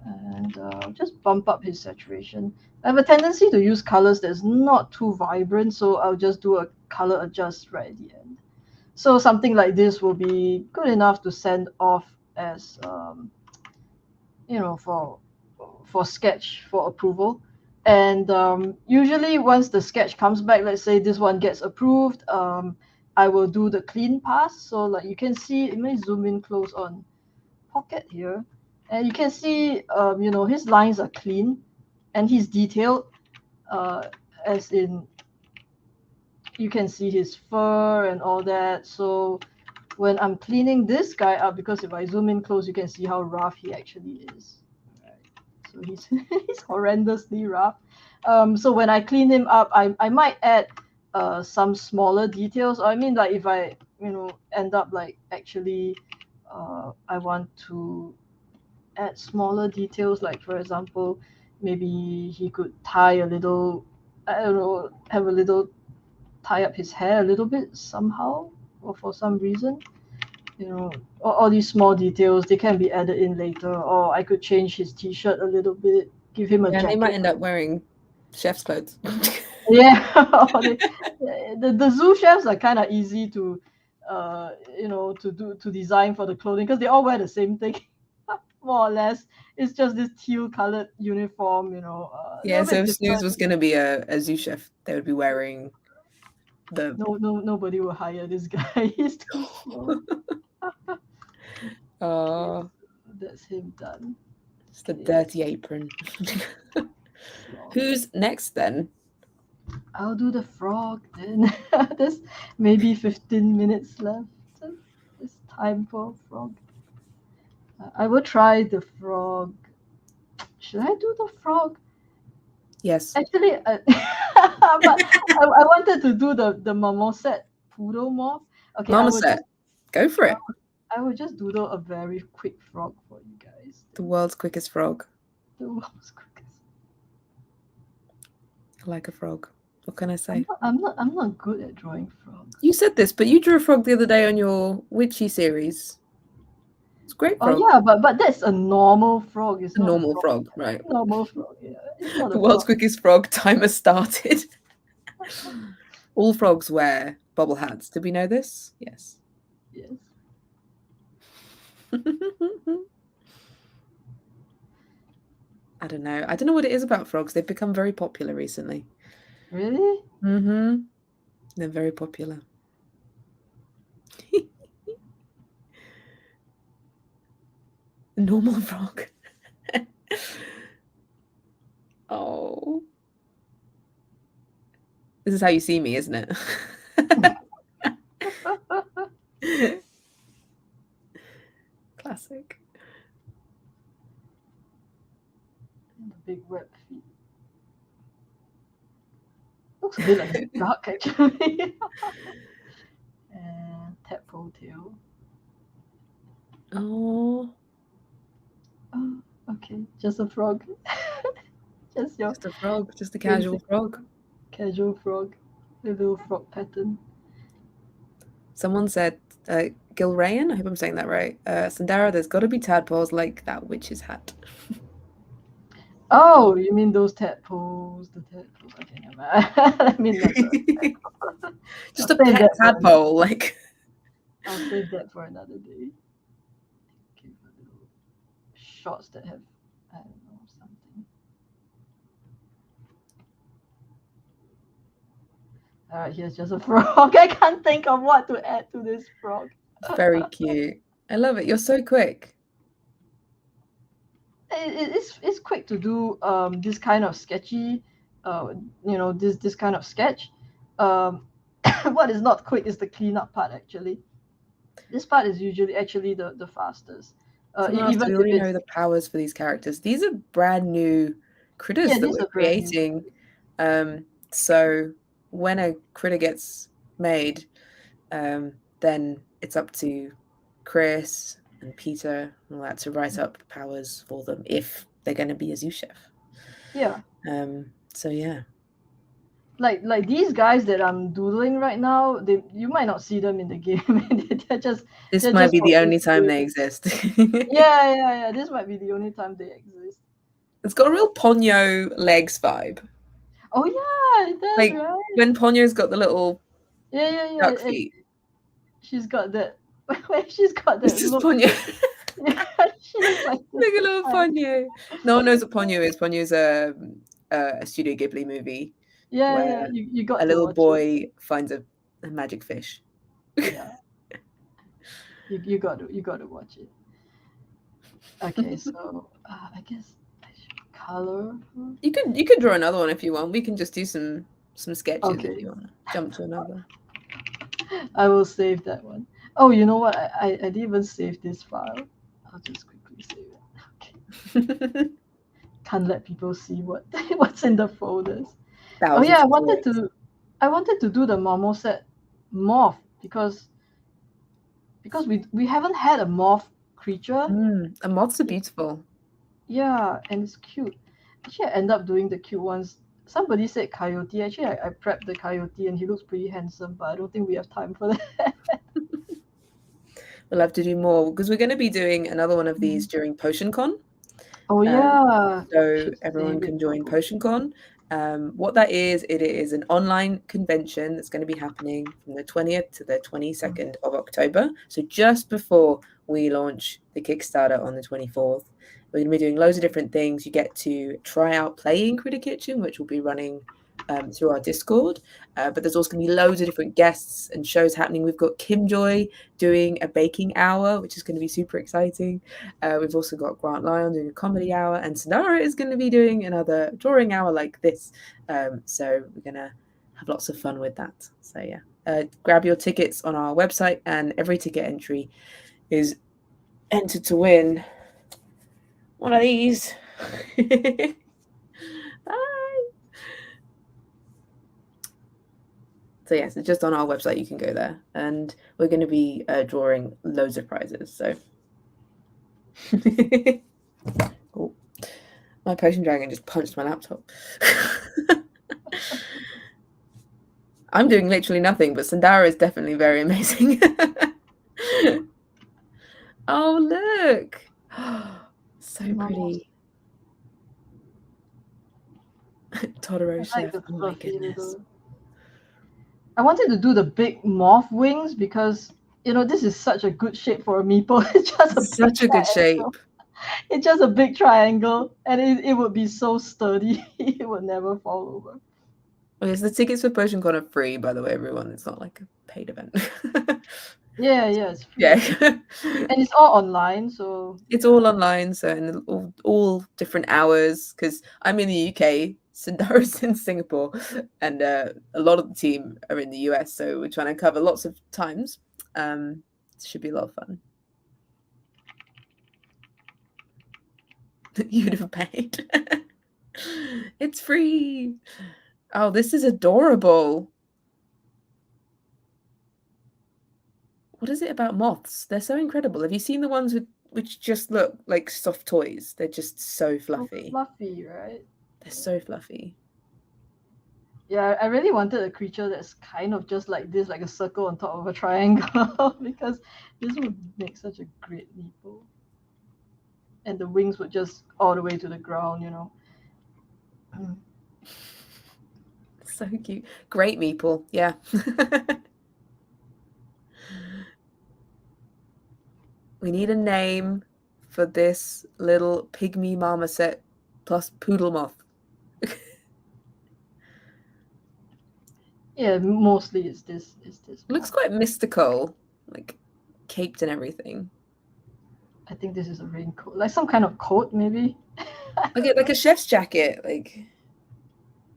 Speaker 1: And just bump up his saturation. I have a tendency to use colors that's not too vibrant, so I'll just do a color adjust right at the end. So something like this will be good enough to send off as for sketch for approval. And usually once the sketch comes back, let's say this one gets approved, I will do the clean pass. So like you can see, it may zoom in close on Pocket here, and you can see his lines are clean and he's detailed, as in you can see his fur and all that. So when I'm cleaning this guy up, because if I zoom in close, you can see how rough he actually is. Right. So he's he's horrendously rough. So when I clean him up, I might add some smaller details. I mean, like if I end up like actually I want to add smaller details, like for example, maybe he could tie a little, I don't know, have a little tie up his hair a little bit somehow or for some reason. All these small details, they can be added in later, or I could change his t-shirt a little bit, give him a jacket.
Speaker 2: And they might end up wearing chef's clothes.
Speaker 1: Yeah. The zoo chefs are kind of easy to to design for the clothing, because they all wear the same thing. More or less, it's just this teal colored uniform.
Speaker 2: Yeah, so if Snooze was going to be a zoo chef, they would be wearing the...
Speaker 1: Nobody will hire this guy. He's too small.
Speaker 2: Oh,
Speaker 1: that's him done.
Speaker 2: It's the dirty apron. Who's next then?
Speaker 1: I'll do the frog then. There's maybe 15 minutes left. It's time for frog. I will try the frog. Should I do the frog?
Speaker 2: Yes.
Speaker 1: Actually, but I wanted to do the marmoset poodle morph. Okay,
Speaker 2: Marmoset. Go for it.
Speaker 1: I will just doodle a very quick frog for you guys.
Speaker 2: The world's quickest frog.
Speaker 1: The world's quickest.
Speaker 2: I like a frog. What can I say?
Speaker 1: I'm not good at drawing frogs.
Speaker 2: You said this, but you drew a frog the other day on your witchy series. It's a great frog.
Speaker 1: Oh yeah, but that's a normal frog. It's not
Speaker 2: normal frog, right?
Speaker 1: Normal frog, yeah. It's not
Speaker 2: the world's quickest frog timer started. All frogs wear bobble hats. Did we know this? Yes.
Speaker 1: Yes.
Speaker 2: I don't know. I don't know what it is about frogs. They've become very popular recently.
Speaker 1: Really?
Speaker 2: Mm-hmm. They're very popular. Normal frog. Oh. This is how you see me, isn't it? Classic.
Speaker 1: And the big web feet. Looks a bit like a duck, actually. And tadpole tail.
Speaker 2: Oh.
Speaker 1: Oh, okay. Just a frog. Just
Speaker 2: a frog. Just a casual frog.
Speaker 1: Casual frog. A little frog pattern.
Speaker 2: Someone said, Gilrayan, I hope I'm saying that right. Sandara, there's got to be tadpoles like that witch's hat.
Speaker 1: Oh, you mean those tadpoles? The tadpoles. Okay, never mind. I mean,
Speaker 2: just a pet tadpole, like.
Speaker 1: I'll save that for another day. Okay, for little shots that have, I don't know, something. All right, here's just a frog. I can't think of what to add to this frog.
Speaker 2: Very cute. I love it. You're so quick.
Speaker 1: It's quick to do this kind of sketchy, this kind of sketch. What is not quick is the cleanup part, actually. This part is usually actually the fastest.
Speaker 2: Even we already know the powers for these characters. These are brand new critters that we're creating. So when a critter gets made, then it's up to Chris and Peter and all that to write up powers for them if they're going to be a zoo chef.
Speaker 1: Yeah.
Speaker 2: So yeah.
Speaker 1: Like these guys that I'm doodling right now, you might not see them in the game.
Speaker 2: This might be the only time they exist.
Speaker 1: Yeah. This might be the only time they exist.
Speaker 2: It's got a real Ponyo legs vibe.
Speaker 1: Oh yeah, it does,
Speaker 2: like
Speaker 1: right?
Speaker 2: when Ponyo's got the little duck
Speaker 1: Yeah.
Speaker 2: feet.
Speaker 1: She's got that. She's got that.
Speaker 2: This is Ponyo.
Speaker 1: She looks like
Speaker 2: a little Ponyo. No one knows what Ponyo is. Ponyo's a Studio Ghibli movie.
Speaker 1: Yeah. You got
Speaker 2: a little boy
Speaker 1: it.
Speaker 2: finds a magic fish.
Speaker 1: Yeah. you got to watch it. Okay, so I guess I should color.
Speaker 2: You could draw another one if you want. We can just do some sketches if you want to jump to another.
Speaker 1: I will save that one. Oh, you know what? I didn't even save this file. I'll just quickly save it. Okay. Can't let people see what's in the folders. Oh yeah, I wanted to do the Marmoset morph because we haven't had a morph creature.
Speaker 2: And moths are beautiful.
Speaker 1: Yeah, and it's cute. Actually, I end up doing the cute ones. Somebody said coyote. Actually, I prepped the coyote and he looks pretty handsome, but I don't think we have time for that.
Speaker 2: We'll have to do more because we're going to be doing another one of these during PotionCon.
Speaker 1: Oh yeah.
Speaker 2: So everyone can join PotionCon. What that is, it is an online convention that's going to be happening from the 20th to the 22nd of October. So just before we launch the Kickstarter on the 24th. We're going to be doing loads of different things. You get to try out playing Critter Kitchen, which will be running through our Discord. But there's also going to be loads of different guests and shows happening. We've got Kim Joy doing a baking hour, which is going to be super exciting. We've also got Grant Lyon doing a comedy hour, and Sandara is going to be doing another drawing hour like this. So we're going to have lots of fun with that. So yeah, grab your tickets on our website, and every ticket entry is entered to win one of these. Bye. So yes, it's just on our website. You can go there, and we're going to be drawing loads of prizes. So, oh, my potion dragon just punched my laptop. I'm doing literally nothing, but Sandara is definitely very amazing. Oh look, so pretty. Totoro chef. Oh my goodness.
Speaker 1: I wanted to do the big morph wings because this is such a good shape for a meeple. It's just
Speaker 2: such a good shape.
Speaker 1: It's just a big triangle, and it would be so sturdy. It would never fall over.
Speaker 2: Okay, so the tickets for PotionCon are free, by the way, everyone. It's not like a paid event.
Speaker 1: Yeah, it's free.
Speaker 2: Yeah.
Speaker 1: And it's all online, so
Speaker 2: it's all online, so in all different hours, because I'm in the UK, Sandara's in Singapore, and a lot of the team are in the US, so we're trying to cover lots of times. It should be a lot of fun. You'd have paid. It's free. Oh, this is adorable. What is it about moths? They're so incredible. Have you seen the ones which just look like soft toys? They're just so fluffy.
Speaker 1: So fluffy, right?
Speaker 2: They're so fluffy.
Speaker 1: Yeah, I really wanted a creature that's kind of just like this, like a circle on top of a triangle, because this would make such a great meeple. And the wings would just all the way to the ground,
Speaker 2: So cute. Great meeple, yeah. We need a name for this little pygmy marmoset plus poodle moth.
Speaker 1: Yeah, mostly it's this.
Speaker 2: It looks quite mystical, like caped and everything.
Speaker 1: I think this is a raincoat, like some kind of coat, maybe.
Speaker 2: Okay, like a chef's jacket, like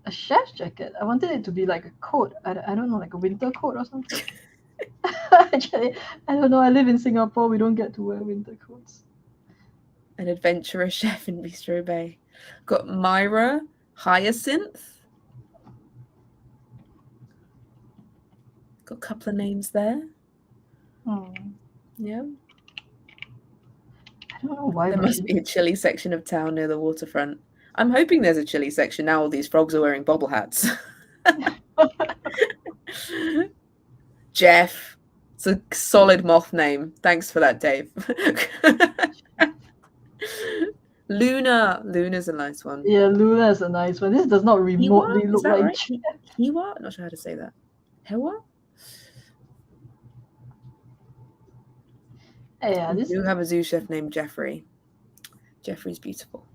Speaker 1: a chef's jacket. I wanted it to be like a coat. I don't know, like a winter coat or something. Actually, I don't know. I live in Singapore. We don't get to wear winter coats.
Speaker 2: An adventurous chef in Bistro Bay. Got Myra, Hyacinth. Got a couple of names there. Yeah.
Speaker 1: I don't know why.
Speaker 2: There must be a chilly section of town near the waterfront. I'm hoping there's a chilly section now. All these frogs are wearing bobble hats. Jeff. It's a solid moth name. Thanks for that, Dave. Luna. Luna's a nice one.
Speaker 1: Yeah, Luna is a nice one. This does not remotely
Speaker 2: Kiwa?
Speaker 1: look
Speaker 2: Is that
Speaker 1: like
Speaker 2: right?
Speaker 1: Jeff.
Speaker 2: Kiwa? Not sure how to say that. Hayward?
Speaker 1: Yeah,
Speaker 2: We
Speaker 1: this.
Speaker 2: do have a zoo chef named Jeffrey. Jeffrey's beautiful.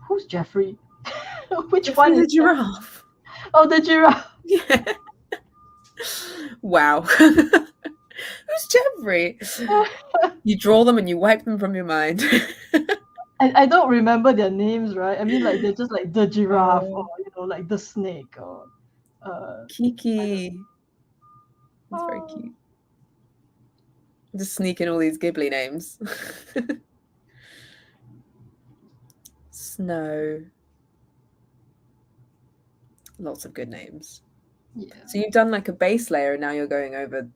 Speaker 1: Who's Jeffrey? Which
Speaker 2: Jeffrey
Speaker 1: one
Speaker 2: the
Speaker 1: is
Speaker 2: giraffe.
Speaker 1: Oh, the giraffe.
Speaker 2: Yeah. Wow. Who's Jeffrey? You draw them and you wipe them from your mind.
Speaker 1: I don't remember their names, right? I mean, like they're just like the giraffe, or like the snake, or
Speaker 2: Kiki. That's very cute. Just sneaking all these Ghibli names. Snow. Lots of good names.
Speaker 1: Yeah.
Speaker 2: So you've done like a base layer and now you're going over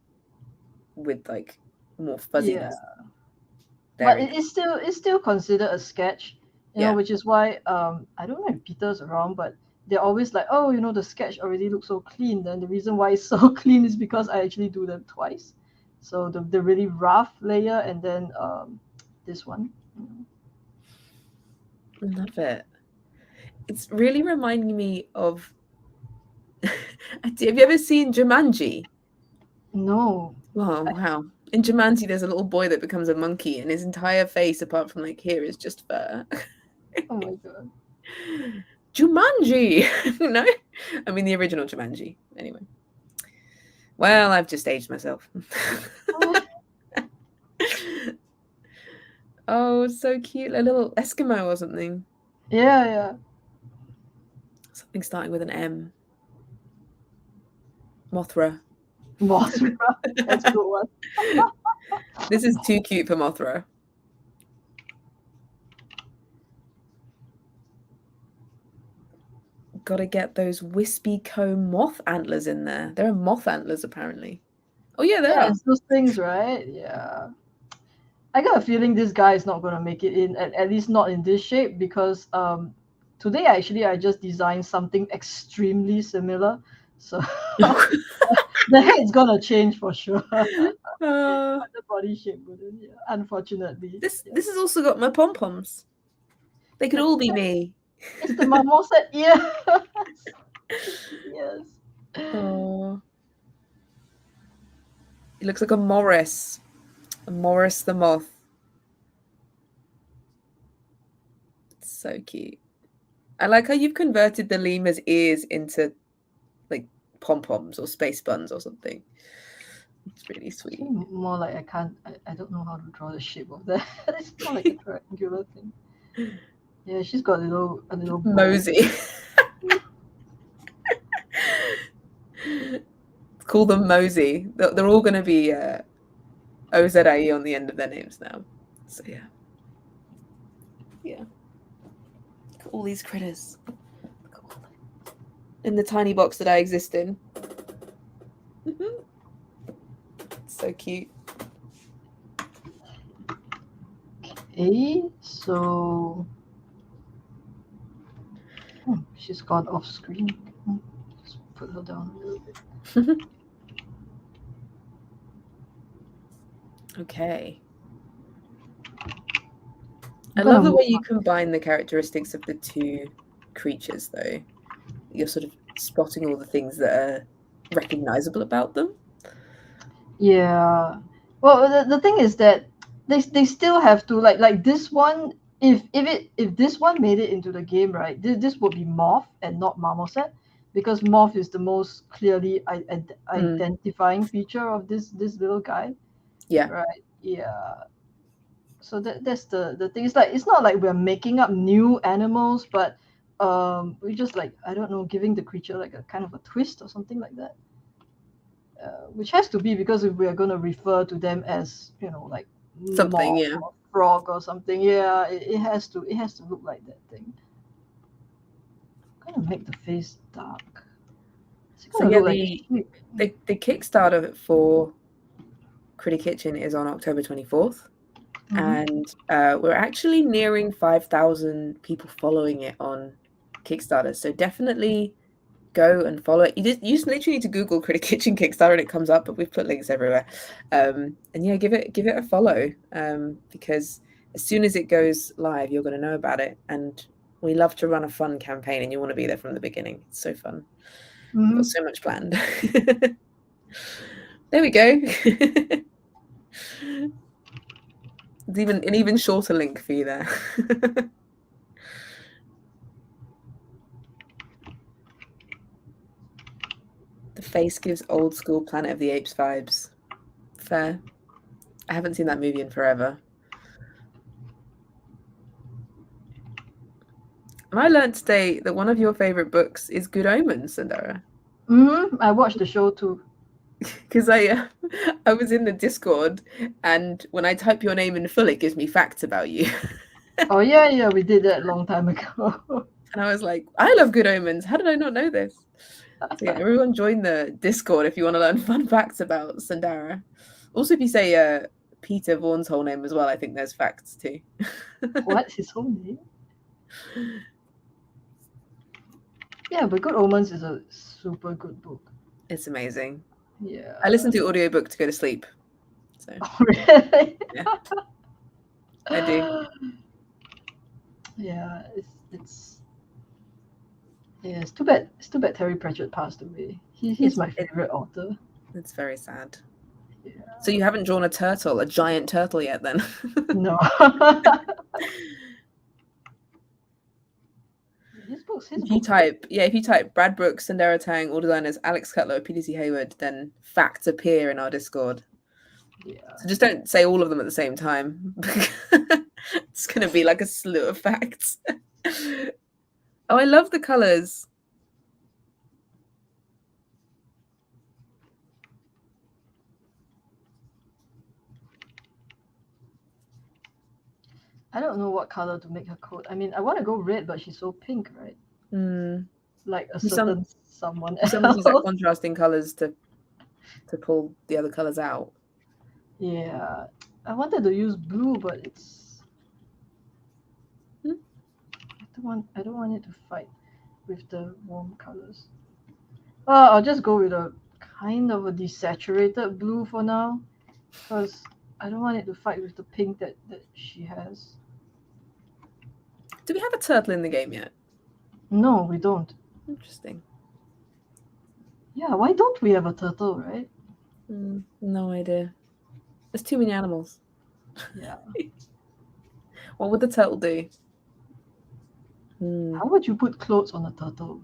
Speaker 2: with like more fuzziness.
Speaker 1: Yeah. But it's still considered a sketch, you know, which is why I don't know if Peter's around, but they're always like, oh, the sketch already looks so clean. Then the reason why it's so clean is because I actually do them twice. So the really rough layer and then this one.
Speaker 2: I love it. It's really reminding me of. Have you ever seen Jumanji?
Speaker 1: No.
Speaker 2: Oh, wow. In Jumanji, there's a little boy that becomes a monkey, and his entire face, apart from like here, is just fur.
Speaker 1: Oh my god.
Speaker 2: Jumanji! No? I mean, the original Jumanji. Anyway. Well, I've just aged myself. Oh, it's so cute. A little Eskimo or something.
Speaker 1: Yeah.
Speaker 2: Something starting with an M. Mothra.
Speaker 1: Mothra. That's a good one.
Speaker 2: This is too cute for Mothra. Gotta get those wispy comb moth antlers in there. There are moth antlers, apparently. Oh, yeah, there are.
Speaker 1: It's those things, right? Yeah. I got a feeling this guy is not going to make it in, at least not in this shape, because today I just designed something extremely similar. So the head's going to change for sure. But the body shape wouldn't, unfortunately.
Speaker 2: This has also got my pom-poms. They could all be me.
Speaker 1: It's the marmoset ears. Yes.
Speaker 2: Oh. It looks like a Morris. A Morris the moth. It's so cute. I like how you've converted the lemur's ears into like pom-poms or space buns or something. It's really sweet.
Speaker 1: More like I don't know how to draw the shape of that. It's more like a triangular thing. Yeah, she's got a little
Speaker 2: Mosey. Call them Mosey. They're all going to be OZAE on the end of their names now. So yeah. Look at all these critters. In the tiny box that I exist in. So cute.
Speaker 1: Okay, so she's gone off screen. Just put her down a little bit.
Speaker 2: Okay. I love the way you combine the characteristics of the two creatures, though. You're sort of spotting all the things that are recognizable about them.
Speaker 1: Yeah. Well, the thing is that they still have to like this one. If this one made it into the game, right? This would be Moth and not Marmoset, because Moth is the most clearly identifying feature of this little guy.
Speaker 2: Yeah.
Speaker 1: Right. Yeah. So that's the thing. It's not like we're making up new animals, but we just like, I don't know, giving the creature like a kind of a twist or something like that. Which has to be, because if we are going to refer to them as, like
Speaker 2: something,
Speaker 1: or frog or something, it has to look like that thing. I'm gonna make the face dark.
Speaker 2: So yeah, the Kickstarter for Critter Kitchen is on October 24th.
Speaker 1: Mhm.
Speaker 2: And we're actually nearing 5,000 people following it on Kickstarter. So definitely go and follow it. You just literally need to Google Critter Kitchen Kickstarter and it comes up, but we've put links everywhere. And yeah, give it a follow, because as soon as it goes live, you're going to know about it. And we love to run a fun campaign, and you want to be there from the beginning. It's so fun. We've got
Speaker 1: Mhm.
Speaker 2: so much planned. There we go. It's even an even shorter link for you there. The face gives old school Planet of the Apes vibes. Fair. I haven't seen that movie in forever. And I learned today that one of your favorite books is Good Omens, Sandara.
Speaker 1: I watched the show too.
Speaker 2: Because I was in the Discord, and when I type your name in full, it gives me facts about you.
Speaker 1: Oh yeah, we did that a long time ago.
Speaker 2: And I was like, I love Good Omens. How did I not know this? So yeah, everyone join the Discord if you want to learn fun facts about Sandara. Also, if you say Peter Vaughan's whole name as well, I think there's facts too.
Speaker 1: What's his whole name? Yeah, but Good Omens is a super good book.
Speaker 2: It's amazing.
Speaker 1: Yeah.
Speaker 2: I listen to audiobook to go to sleep. So
Speaker 1: Oh, really?
Speaker 2: yeah, I do.
Speaker 1: Yeah, it's yeah, it's too bad. It's too bad Terry Pratchett passed away. He's my favorite author.
Speaker 2: It's very sad.
Speaker 1: Yeah.
Speaker 2: So you haven't drawn a giant turtle yet then?
Speaker 1: No. His books.
Speaker 2: If you type Brad Brooks, Sandara Tang, all designers, Alex Cutler, PDC Hayward, then facts appear in our Discord.
Speaker 1: Yeah.
Speaker 2: So just don't say all of them at the same time. It's going to be like a slew of facts. Oh, I love the colors.
Speaker 1: I don't know what color to make her coat. I mean, I want to go red, but she's so pink, right? Like a certain someone else.
Speaker 2: Someone uses like contrasting colors to pull the other colors out.
Speaker 1: Yeah, I wanted to use blue, but it's. I don't want it to fight with the warm colors. I'll just go with a kind of a desaturated blue for now, because I don't want it to fight with the pink that she has.
Speaker 2: Do we have a turtle in the game yet?
Speaker 1: No, we don't.
Speaker 2: Interesting.
Speaker 1: Yeah, why don't we have a turtle, right?
Speaker 2: No idea. There's too many animals.
Speaker 1: Yeah.
Speaker 2: What would the turtle do?
Speaker 1: How would you put clothes on a turtle?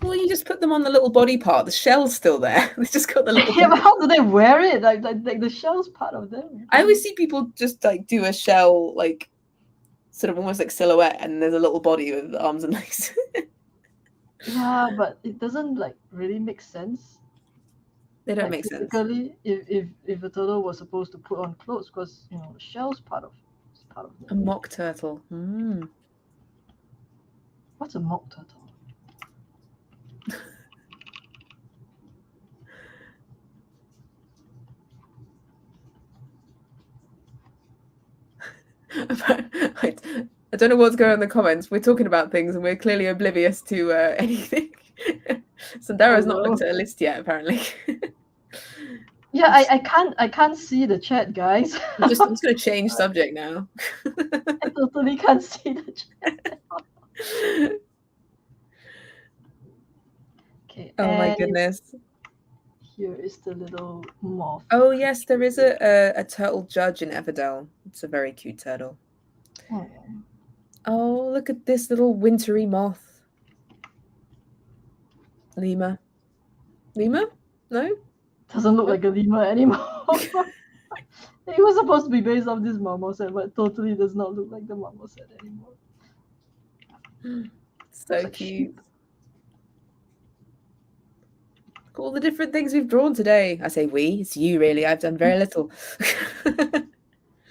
Speaker 2: Well, you just put them on the little body part. The shell's still there. They just got the little.
Speaker 1: Yeah, but how do they wear it? Like the shell's part of them.
Speaker 2: I always see people just like do a shell, like sort of almost like silhouette, and there's a little body with arms and legs.
Speaker 1: Yeah, but it doesn't like really make sense.
Speaker 2: They don't
Speaker 1: like,
Speaker 2: make sense.
Speaker 1: Physically, if a turtle was supposed to put on clothes, because the shell's part of them.
Speaker 2: A mock turtle.
Speaker 1: What's a mock turtle?
Speaker 2: I don't know what's going on in the comments. We're talking about things and we're clearly oblivious to anything. Sandara's not looked at a list yet, apparently.
Speaker 1: Yeah, I can't see the chat, guys.
Speaker 2: I'm just going to change subject now.
Speaker 1: I totally can't see the chat. Okay.
Speaker 2: Oh my goodness.
Speaker 1: Here is the little moth.
Speaker 2: Oh yes, there is a turtle judge in Everdell. It's a very cute turtle. Oh, look at this little wintry moth. Lemur. Lemur? No?
Speaker 1: Doesn't look like a lemur anymore. It was supposed to be based off this marmoset, but totally does not look like the marmoset anymore.
Speaker 2: So cute. All the different things we've drawn today. I say we, it's you really. I've done very little.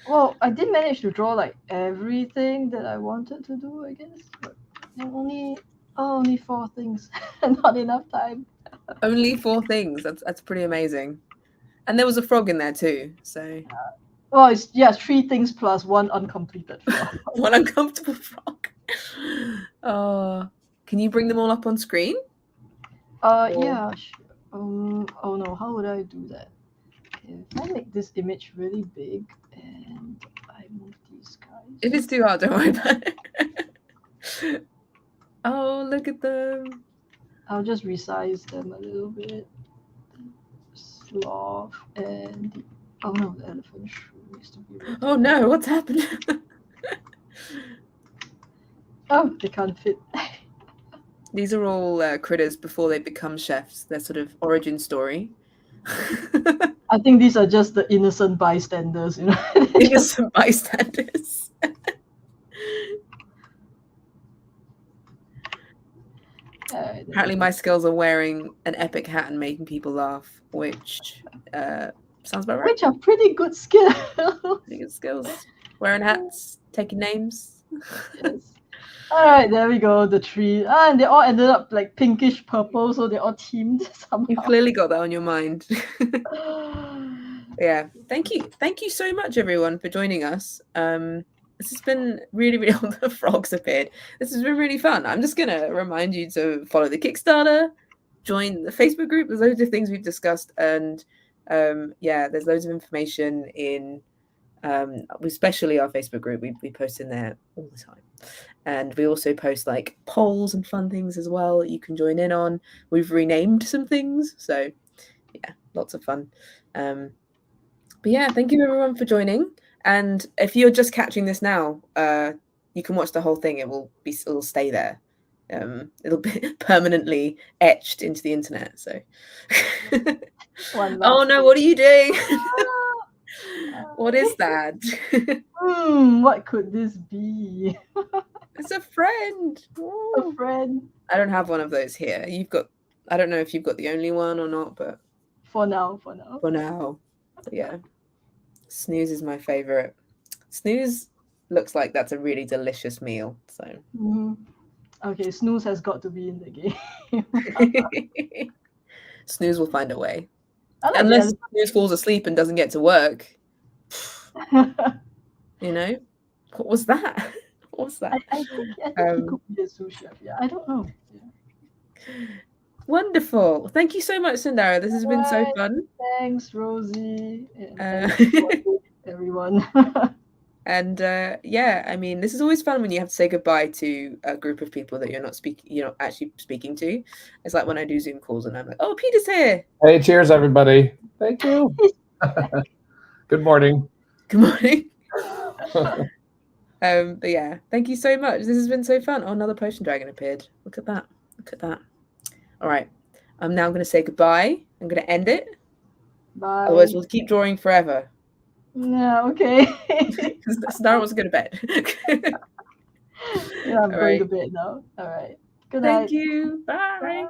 Speaker 1: Well, I did manage to draw like everything that I wanted to do, I guess. But only 4 things. Not enough time.
Speaker 2: Only 4 things. That's pretty amazing. And there was a frog in there too. So
Speaker 1: Well, it's 3 things plus 1 uncompleted frog.
Speaker 2: one uncomfortable frog. Oh, can you bring them all up on screen?
Speaker 1: Yeah. Oh no, how would I do that? Okay, if I make this image really big and I move these guys.
Speaker 2: If it's too hard, don't worry about it. Oh, look at them.
Speaker 1: I'll just resize them a little bit. Sloth and oh no, the elephant shoe needs to be rotated.
Speaker 2: Oh no, what's happened?
Speaker 1: Oh, they can't fit.
Speaker 2: These are all critters before they become chefs. Their sort of origin story.
Speaker 1: I think these are just the innocent bystanders, you know.
Speaker 2: Innocent bystanders. Apparently my skills are wearing an epic hat and making people laugh, which sounds about right.
Speaker 1: Which are pretty good skills.
Speaker 2: Pretty good skills. Wearing hats, taking names.
Speaker 1: Yes. All right, there we go. The tree. And they all ended up like pinkish purple, so they all teamed somehow.
Speaker 2: You've clearly got that on your mind. Yeah. Thank you so much, everyone, for joining us. This has been really, really all the frogs appeared. This has been really fun. I'm just gonna remind you to follow the Kickstarter, join the Facebook group. There's loads of things we've discussed, and yeah, there's loads of information in especially our Facebook group. We post in there all the time, and we also post like polls and fun things as well that you can join in on. We've renamed some things, so yeah, lots of fun. But yeah, thank you everyone for joining. And if you're just catching this now, you can watch the whole thing. It'll stay there. It'll be permanently etched into the internet. So, oh no, what are you doing? What is that?
Speaker 1: What could this be?
Speaker 2: It's a friend.
Speaker 1: Ooh. A friend.
Speaker 2: I don't have one of those here. You've got. I don't know if you've got the only one or not, but
Speaker 1: for now.
Speaker 2: Yeah. Snooze is my favorite. Snooze looks like that's a really delicious meal. So.
Speaker 1: Okay, Snooze has got to be in the game.
Speaker 2: Snooze will find a way. Unless Snooze falls asleep and doesn't get to work. You know? What was that? What was that?
Speaker 1: I think he could be a sous chef. Yeah, I don't know. Yeah.
Speaker 2: Wonderful. Thank you so much, Sandara. This has been so fun.
Speaker 1: Thanks, Rosie. And everyone.
Speaker 2: And yeah, I mean, this is always fun when you have to say goodbye to a group of people that you're not actually speaking to. It's like when I do Zoom calls and I'm like, oh, Peter's here.
Speaker 3: Hey, cheers, everybody. Thank you. Good morning.
Speaker 2: Good morning. But yeah, thank you so much. This has been so fun. Oh, another potion dragon appeared. Look at that. Look at that. All right. I'm now going to say goodbye. I'm going to end it.
Speaker 1: Bye.
Speaker 2: Otherwise, we'll keep drawing forever.
Speaker 1: Yeah, okay.
Speaker 2: Sandara wants to go to bed.
Speaker 1: Yeah, I'm going to bed now. All right. Good night.
Speaker 2: Thank you. Bye.
Speaker 1: Bye.